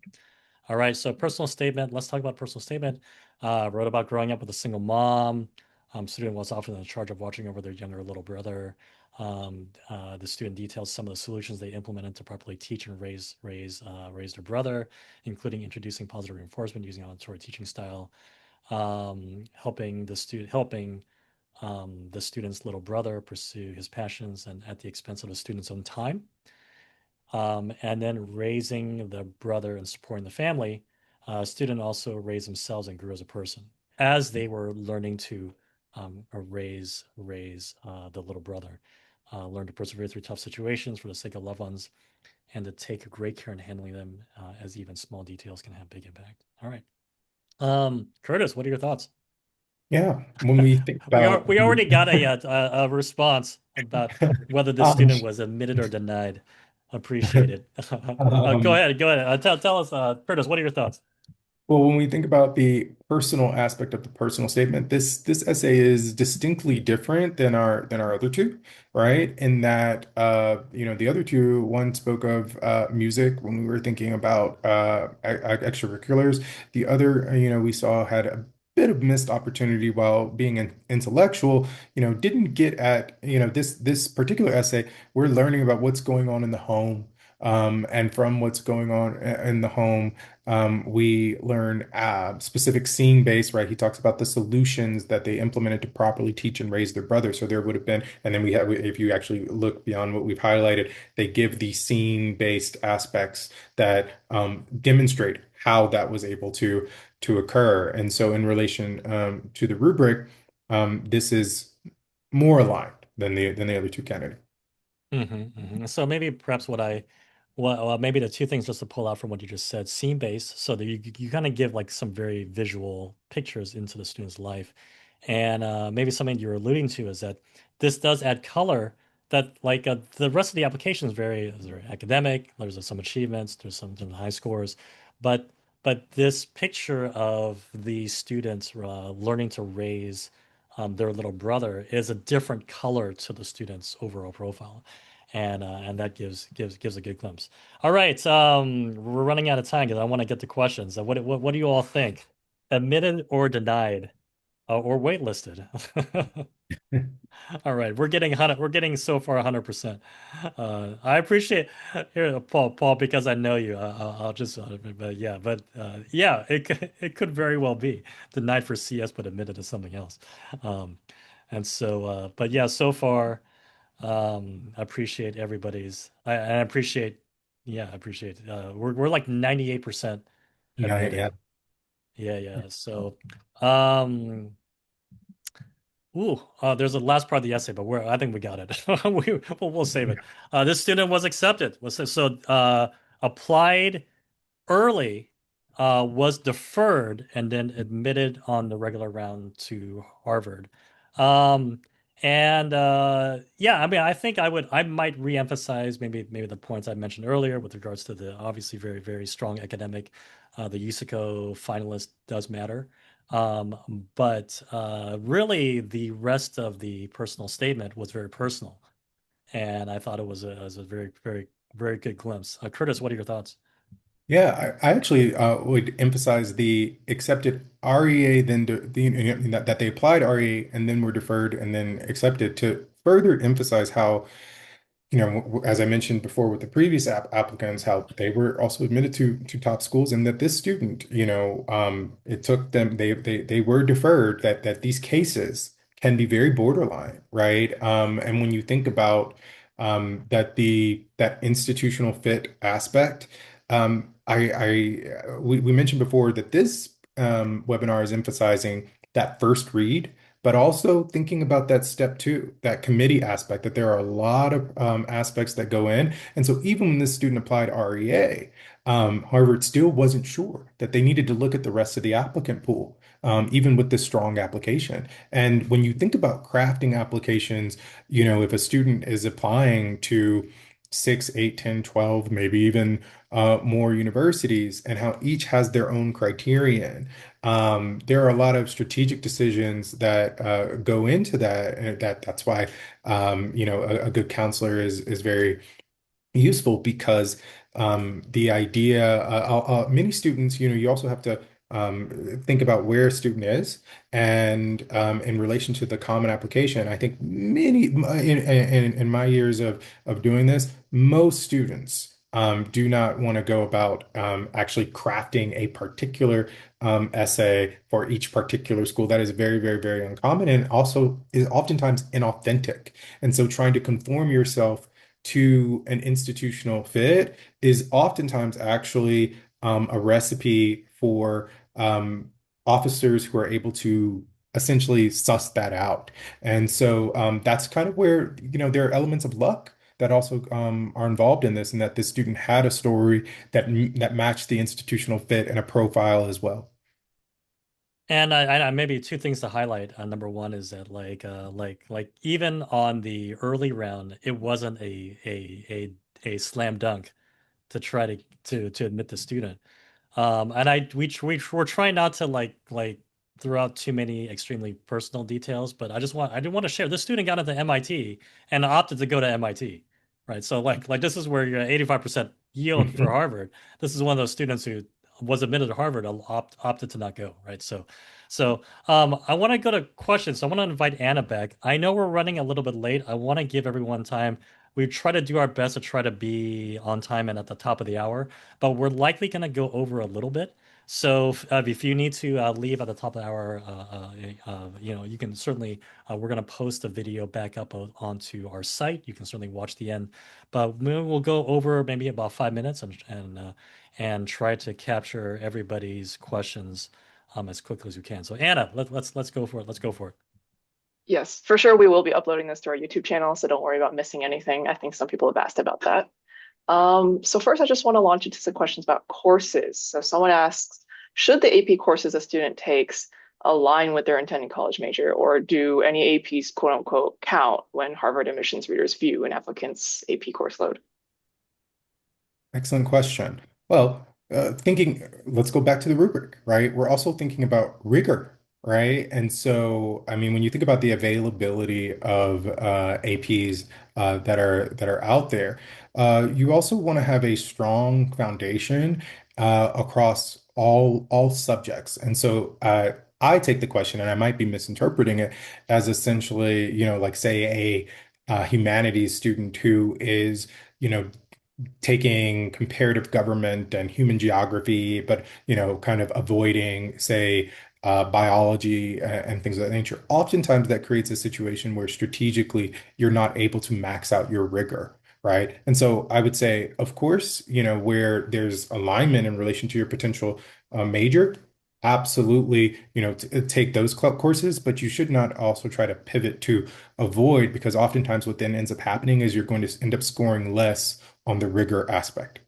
All right, so personal statement. Let's talk about personal statement. Wrote about growing up with a single mom. Student was often in charge of watching over their younger little brother. The student details some of the solutions they implemented to properly teach and raise their brother, including introducing positive reinforcement using auditory teaching style, helping the student's little brother pursue his passions and at the expense of the student's own time, and then raising the brother and supporting the family. Student also raised themselves and grew as a person as they were learning to raise the little brother. Learn to persevere through tough situations for the sake of loved ones, and to take great care in handling them, as even small details can have big impact. All right, Curtis, what are your thoughts? Yeah. When we think about We the already got a response about whether the um, student was admitted or denied. Appreciate it. Go um, ahead, go ahead. Tell us, Curtis, what are your thoughts? Well, when we think about the personal aspect of the personal statement, this essay is distinctly different than our other two, right? In that the other two, one spoke of music when we were thinking about extracurriculars. The other, we saw had a bit of missed opportunity while being an intellectual, didn't get at, this particular essay, we're learning about what's going on in the home. And from what's going on in the home, we learn specific scene based, right? He talks about the solutions that they implemented to properly teach and raise their brother. So there would have been, and then we have, if you actually look beyond what we've highlighted, they give the scene based aspects that demonstrate how that was able to occur. And so in relation to the rubric, this is more aligned than the other two candidates. So maybe perhaps maybe the two things just to pull out from what you just said, scene based, so that you kind of give like some very visual pictures into the student's life. And maybe something you're alluding to is that this does add color, that like the rest of the application is very academic. There's some achievements, there's some high scores, but this picture of the students learning to raise their little brother is a different color to the student's overall profile, and that gives a good glimpse. All right, we're running out of time because I want to get to questions. What do you all think? Admitted or denied? or waitlisted. All right, we're getting so far 100%. I appreciate here, Paul, because I know you. I'll just, but yeah, yeah, it could very well be denied for CS, but admitted to something else. Um, and so, but yeah, so far, I appreciate everybody's. I appreciate, yeah, I appreciate. We're like 98% Yeah. admitted. Yeah, yeah. So, um. Ooh, there's a last part of the essay, but I think we got it. We'll save it. This student was accepted. Applied early, was deferred, and then admitted on the regular round to Harvard. Um, and yeah, I mean, I might reemphasize maybe the points I mentioned earlier with regards to the obviously very, very strong academic. The USICO finalist does matter. But really, the rest of the personal statement was very personal, and I thought it was a very, very, very good glimpse. Curtis, what are your thoughts? Yeah, I actually would emphasize the accepted REA, then that they applied REA and then were deferred and then accepted to further emphasize how, as I mentioned before with the previous applicants, how they were also admitted to top schools, and that this student, it took them, they were deferred. That these cases can be very borderline, right? And when you think about that institutional fit aspect, we mentioned before that this webinar is emphasizing that first read, but also thinking about that step two, that committee aspect, that there are a lot of aspects that go in. And so even when this student applied REA, Harvard still wasn't sure that they needed to look at the rest of the applicant pool, even with this strong application. And when you think about crafting applications, if a student is applying to 6, 8, 10, 12, maybe even more universities, and how each has their own criterion. There are a lot of strategic decisions that go into that, and that's why a good counselor is very useful, because the idea, many students, you also have to think about where a student is, and in relation to the common application. I think in my years of doing this, most students do not want to go about actually crafting a particular essay for each particular school. That is very, very, very uncommon, and also is oftentimes inauthentic. And so trying to conform yourself to an institutional fit is oftentimes actually a recipe for officers who are able to essentially suss that out. And so that's kind of where, there are elements of luck that also are involved in this, and that this student had a story that matched the institutional fit and a profile as well. And I maybe two things to highlight. Number one is that like even on the early round, it wasn't a slam dunk to try to admit the student. And we're trying not to like throw out too many extremely personal details, but I do want to share this student got into MIT and opted to go to MIT, right? So like this is where you're 85% yield for Harvard. This is one of those students who was admitted to Harvard opted to not go, right? So I want to go to questions. So I want to invite Anna back. I know we're running a little bit late. I want to give everyone time. We try to do our best to try to be on time and at the top of the hour, but we're likely going to go over a little bit. So if you need to leave at the top of the hour, you can certainly. We're going to post the video back up onto our site. You can certainly watch the end, but we'll go over maybe about 5 minutes and try to capture everybody's questions as quickly as we can. So Anna, let's go for it. Let's go for it. Yes, for sure. We will be uploading this to our YouTube channel, so don't worry about missing anything. I think some people have asked about that. So first, I just want to launch into some questions about courses. So someone asks, should the AP courses a student takes align with their intended college major, or do any APs quote unquote count when Harvard admissions readers view an applicant's AP course load? Excellent question. Well, let's go back to the rubric, right? We're also thinking about rigor, right? And so, I mean, when you think about the availability of APs that are out there, you also want to have a strong foundation across all subjects. And so, I take the question, and I might be misinterpreting it as essentially, like say a humanities student who is, you know, taking comparative government and human geography, but kind of avoiding, say, biology and things of that nature. Oftentimes, that creates a situation where strategically you're not able to max out your rigor, right? And so I would say, of course, where there's alignment in relation to your potential major. Absolutely, take those courses, but you should not also try to pivot to avoid, because oftentimes what then ends up happening is you're going to end up scoring less on the rigor aspect.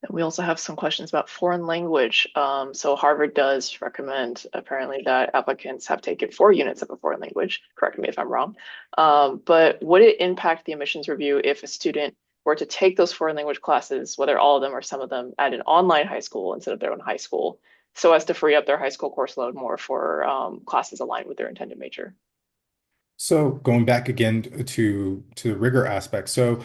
And we also have some questions about foreign language. So Harvard does recommend apparently that applicants have taken 4 units of a foreign language. Correct me if I'm wrong. But would it impact the admissions review if a student were to take those foreign language classes, whether all of them or some of them, at an online high school instead of their own high school, so as to free up their high school course load more for classes aligned with their intended major? So going back again to the rigor aspect. So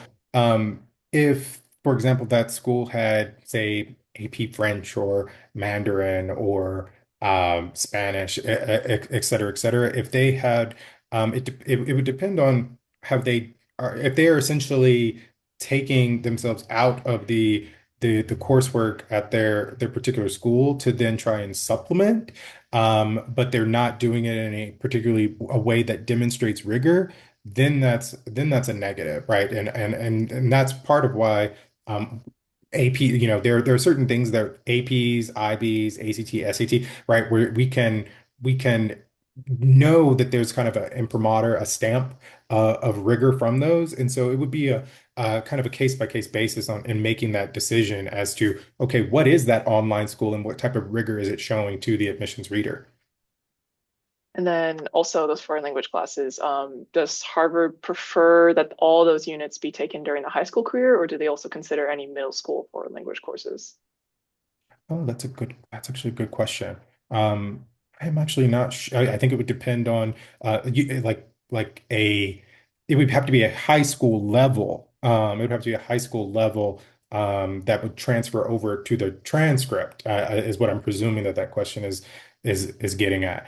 if, for example, that school had, say, AP French or Mandarin or Spanish, et cetera, et cetera, if they had, it would depend on how they are, if they are essentially taking themselves out of the coursework at their particular school to then try and supplement, but they're not doing it in a particularly a way that demonstrates rigor, then that's a negative, right? And that's part of why AP, there are certain things that APs, IBs, ACT, SAT, right, where we can know that there's kind of an imprimatur, a stamp of rigor from those, and so it would be a kind of a case by case basis on in making that decision as to, okay, what is that online school and what type of rigor is it showing to the admissions reader? And then also those foreign language classes, does Harvard prefer that all those units be taken during the high school career, or do they also consider any middle school foreign language courses? Oh, that's actually a good question. I'm actually not sure. I think it would depend on it would have to be a high school level. It would have to be a high school level that would transfer over to the transcript, is what I'm presuming that question is getting at.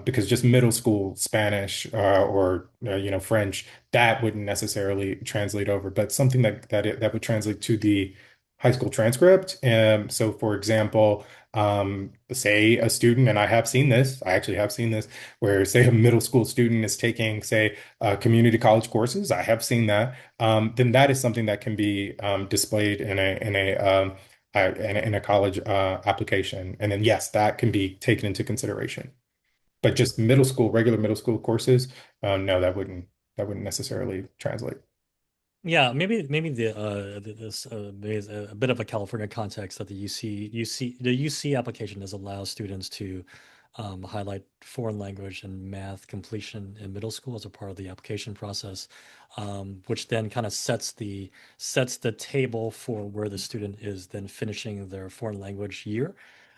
Because just middle school Spanish or French, that wouldn't necessarily translate over, but something that would translate to the high school transcript. So, for example, say a student, and I actually have seen this, where say a middle school student is taking, say, community college courses. I have seen that. Then that is something that can be displayed in a college application, and then yes, that can be taken into consideration. But just regular middle school courses, no, that wouldn't necessarily translate. Yeah, maybe this maybe is a bit of a California context that the UC application does allow students to highlight foreign language and math completion in middle school as a part of the application process, which then kind of sets the table for where the student is then finishing their foreign language year.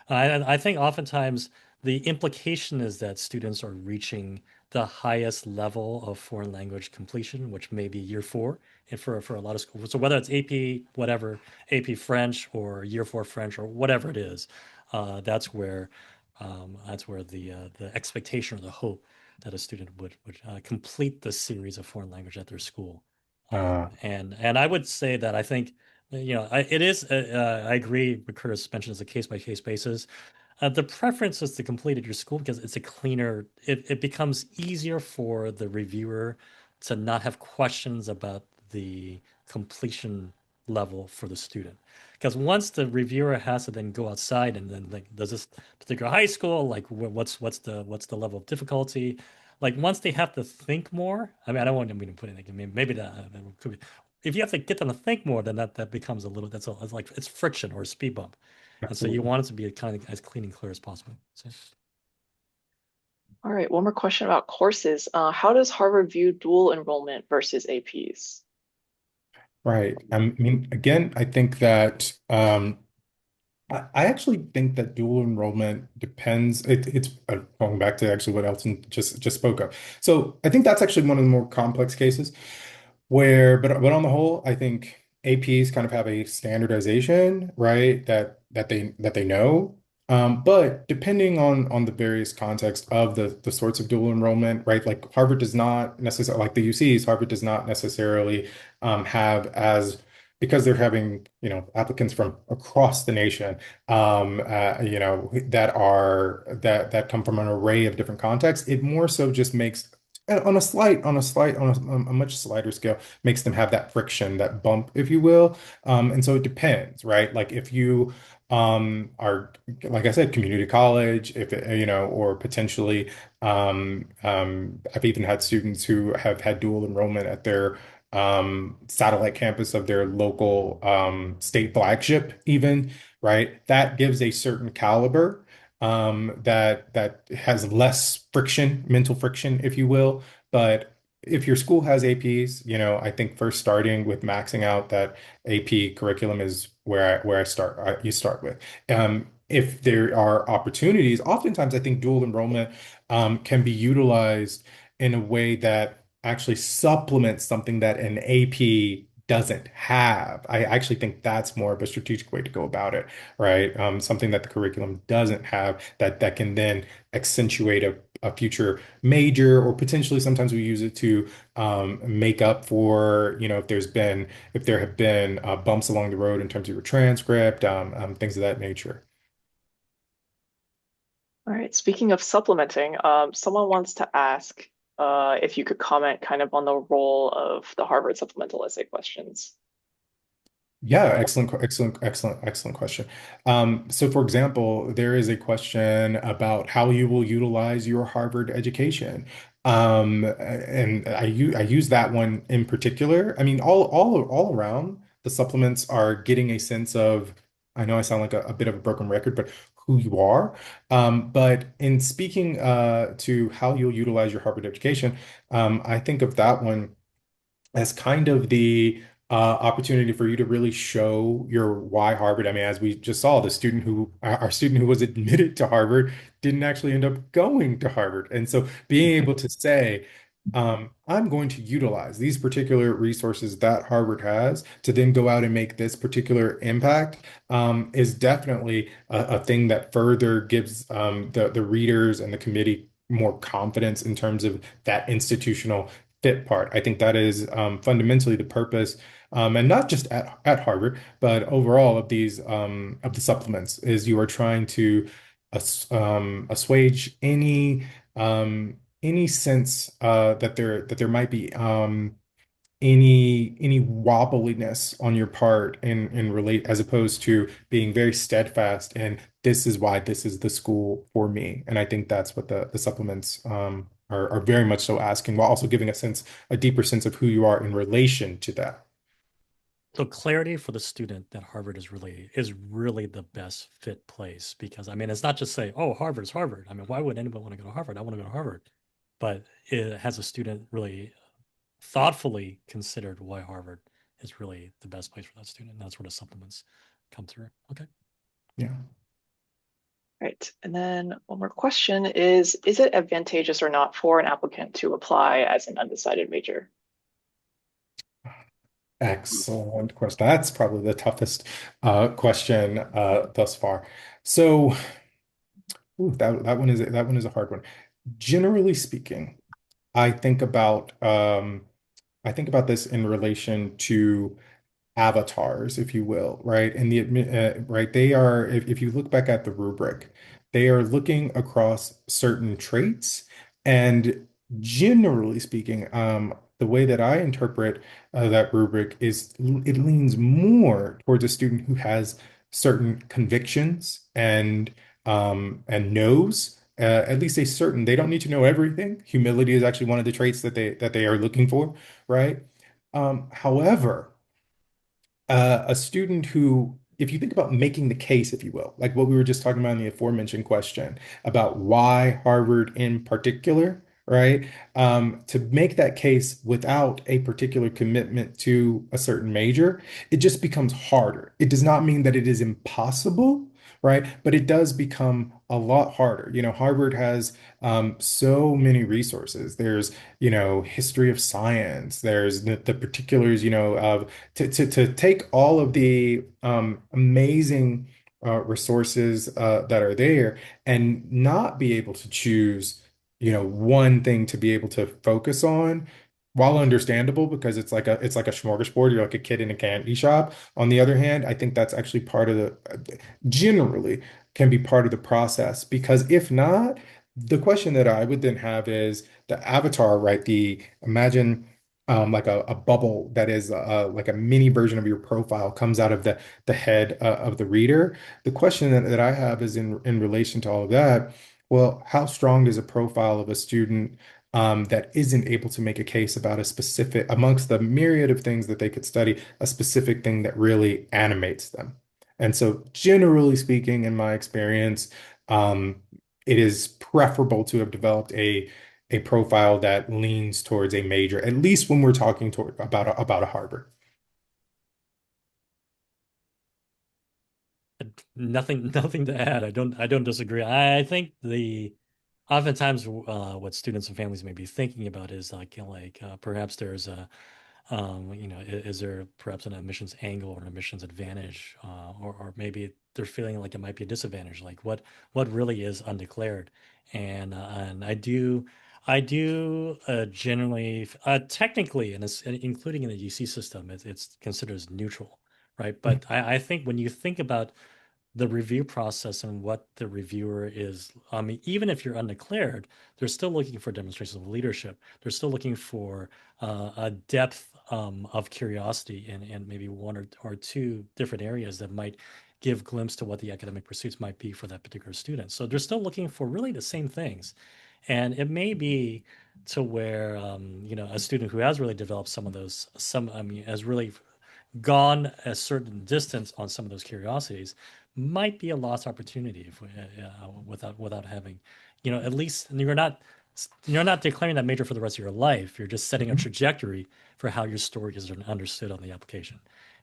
I think oftentimes the implication is that students are reaching the highest level of foreign language completion, which may be year four, and for a lot of schools. So whether it's AP, whatever, AP French or year four French or whatever it is, that's where the expectation or the hope that a student would complete the series of foreign language at their school. Uh, And I would say that I think, it is, I agree with Curtis mentioned, it's a case by case basis. The preference is to complete at your school because it's a cleaner, it becomes easier for the reviewer to not have questions about the completion level for the student. Because once the reviewer has to then go outside and then, like, does this particular high school, like, what's the level of difficulty? Like, once they have to think more, I mean, I don't want to put anything, I mean, maybe that could be, if you have to get them to think more, then that becomes a little, it's like it's friction or a speed bump. And so you Absolutely. want it to be kind of as clean and clear as possible. So, All right, one more question about courses. How does Harvard view dual enrollment versus APs? Right. I mean, again, I think that I actually think that dual enrollment depends. It's going back to actually what Elton just spoke of. So I think that's actually one of the more complex cases where, but on the whole, I think APs kind of have a standardization, right? That they know. But depending on the various context of the sorts of dual enrollment, right? Like Harvard does not necessarily, like the UCs, Harvard does not necessarily have as because they're having, applicants from across the nation, that come from an array of different contexts. It more so just makes on a much slighter scale, makes them have that friction, that bump, if you will. And so it depends, right? Like if you are, like I said, community college, if it, or potentially, I've even had students who have had dual enrollment at their satellite campus of their local state flagship, even, right? That gives a certain caliber that has less friction, mental friction, if you will. But if your school has APs, I think first starting with maxing out that AP curriculum is where I start. You start with. If there are opportunities, oftentimes I think dual enrollment can be utilized in a way that actually supplements something that an AP doesn't have. I actually think that's more of a strategic way to go about it, right? Something that the curriculum doesn't have that can then accentuate a future major, or potentially sometimes we use it to make up for, if there have been bumps along the road in terms of your transcript, things of that nature. All right. Speaking of supplementing, someone wants to ask if you could comment kind of on the role of the Harvard supplemental essay questions. Yeah, excellent question. So for example, there is a question about how you will utilize your Harvard education. And I use that one in particular. I mean, all around, the supplements are getting a sense of, I know I sound like a bit of a broken record, but who you are. But in speaking to how you'll utilize your Harvard education, I think of that one as kind of the opportunity for you to really show your why Harvard. I mean, as we just saw, the student who our student who was admitted to Harvard didn't actually end up going to Harvard. And so being able to say, I'm going to utilize these particular resources that Harvard has to then go out and make this particular impact, is definitely a thing that further gives the readers and the committee more confidence in terms of that institutional fit part. I think that is fundamentally the purpose, and not just at Harvard, but overall of the supplements, is you are trying to assuage any sense that there might be any wobbliness on your part in relate, as opposed to being very steadfast and this is why this is the school for me. And I think that's what the supplements are very much so asking, while also giving a deeper sense of who you are in relation to that. So clarity for the student that Harvard is really the best fit place because I mean it's not just say, oh, Harvard's Harvard. I mean, why would anyone want to go to Harvard? I want to go to Harvard. But it has a student really thoughtfully considered why Harvard is really the best place for that student. And that's where the supplements come through. Okay. Yeah. Right. And then one more question is it advantageous or not for an applicant to apply as an undecided major? Excellent question. That's probably the toughest question thus far. So, ooh, that one is a hard one. Generally speaking, I think about I think about this in relation to avatars, if you will, right? And right, they are, if you look back at the rubric, they are looking across certain traits. And generally speaking, the way that I interpret that rubric is it leans more towards a student who has certain convictions and knows. At least a certain, they don't need to know everything. Humility is actually one of the traits that they are looking for, right? However, a student who, if you think about making the case, if you will, like what we were just talking about in the aforementioned question about why Harvard in particular, right? To make that case without a particular commitment to a certain major, it just becomes harder. It does not mean that it is impossible, right? But it does become a lot harder. Harvard has so many resources. There's, history of science. There's the particulars, of to take all of the amazing resources that are there and not be able to choose, one thing to be able to focus on. While understandable because it's like a smorgasbord, you're like a kid in a candy shop. On the other hand, I think that's actually part of the generally can be part of the process because if not, the question that I would then have is the avatar, right? The imagine like a bubble that is like a mini version of your profile comes out of the head of the reader. The question that I have is in relation to all of that. Well, how strong is a profile of a student that isn't able to make a case about a specific, amongst the myriad of things that they could study, a specific thing that really animates them? And so, generally speaking, in my experience, um, it is preferable to have developed a profile that leans towards a major, at least when we're talking about a Harvard. Nothing, nothing to add. I don't disagree. I think the oftentimes what students and families may be thinking about is like, perhaps there's a is there perhaps an admissions angle or an admissions advantage, or maybe they're feeling like it might be a disadvantage, like what really is undeclared, and I do generally technically, and it's including in the UC system, it's considered as neutral, right? But I think when you think about the review process and what the reviewer is, I mean, even if you're undeclared, they're still looking for demonstrations of leadership. They're still looking for a depth of curiosity and maybe one or two different areas that might give glimpse to what the academic pursuits might be for that particular student. So they're still looking for really the same things. And it may be to where, a student who has really developed I mean, has really gone a certain distance on some of those curiosities might be a lost opportunity if without having, at least you're not declaring that major for the rest of your life. You're just setting a Mhm. trajectory for how your story is understood on the application,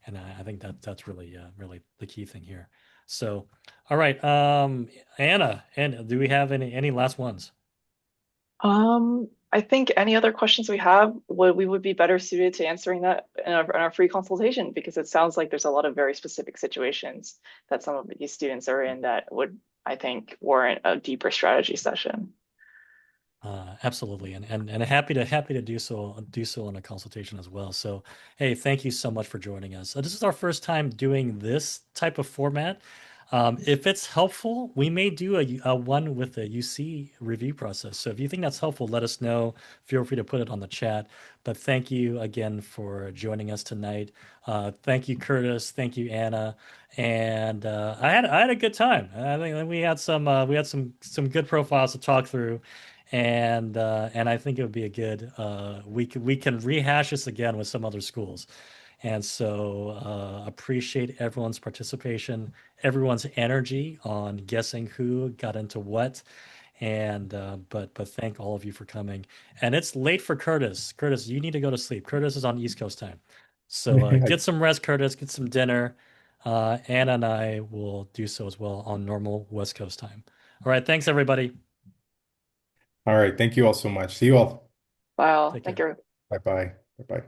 and I think that's really really the key thing here. So, all right, Anna, and do we have any last ones? I think any other questions we have, we would be better suited to answering that in our free consultation because it sounds like there's a lot of very specific situations that some of these students are in that would, I think, warrant a deeper strategy session. Absolutely, and happy to do so on a consultation as well. So, hey, thank you so much for joining us. This is our first time doing this type of format. If it's helpful, we may do a one with a UC review process. So if you think that's helpful, let us know. Feel free to put it on the chat. But thank you again for joining us tonight. Thank you, Curtis. Thank you, Anna. And I had a good time. I think we had some good profiles to talk through and I think it would be a good we can rehash this again with some other schools. And so appreciate everyone's participation, everyone's energy on guessing who got into what. And but thank all of you for coming. And it's late for Curtis. Curtis, you need to go to sleep. Curtis is on East Coast time. So get some rest, Curtis, get some dinner. Anna and I will do so as well on normal West Coast time. All right, thanks everybody. All right. Thank you all so much. See you all. Wow, Take thank care. you. Bye bye. Bye bye.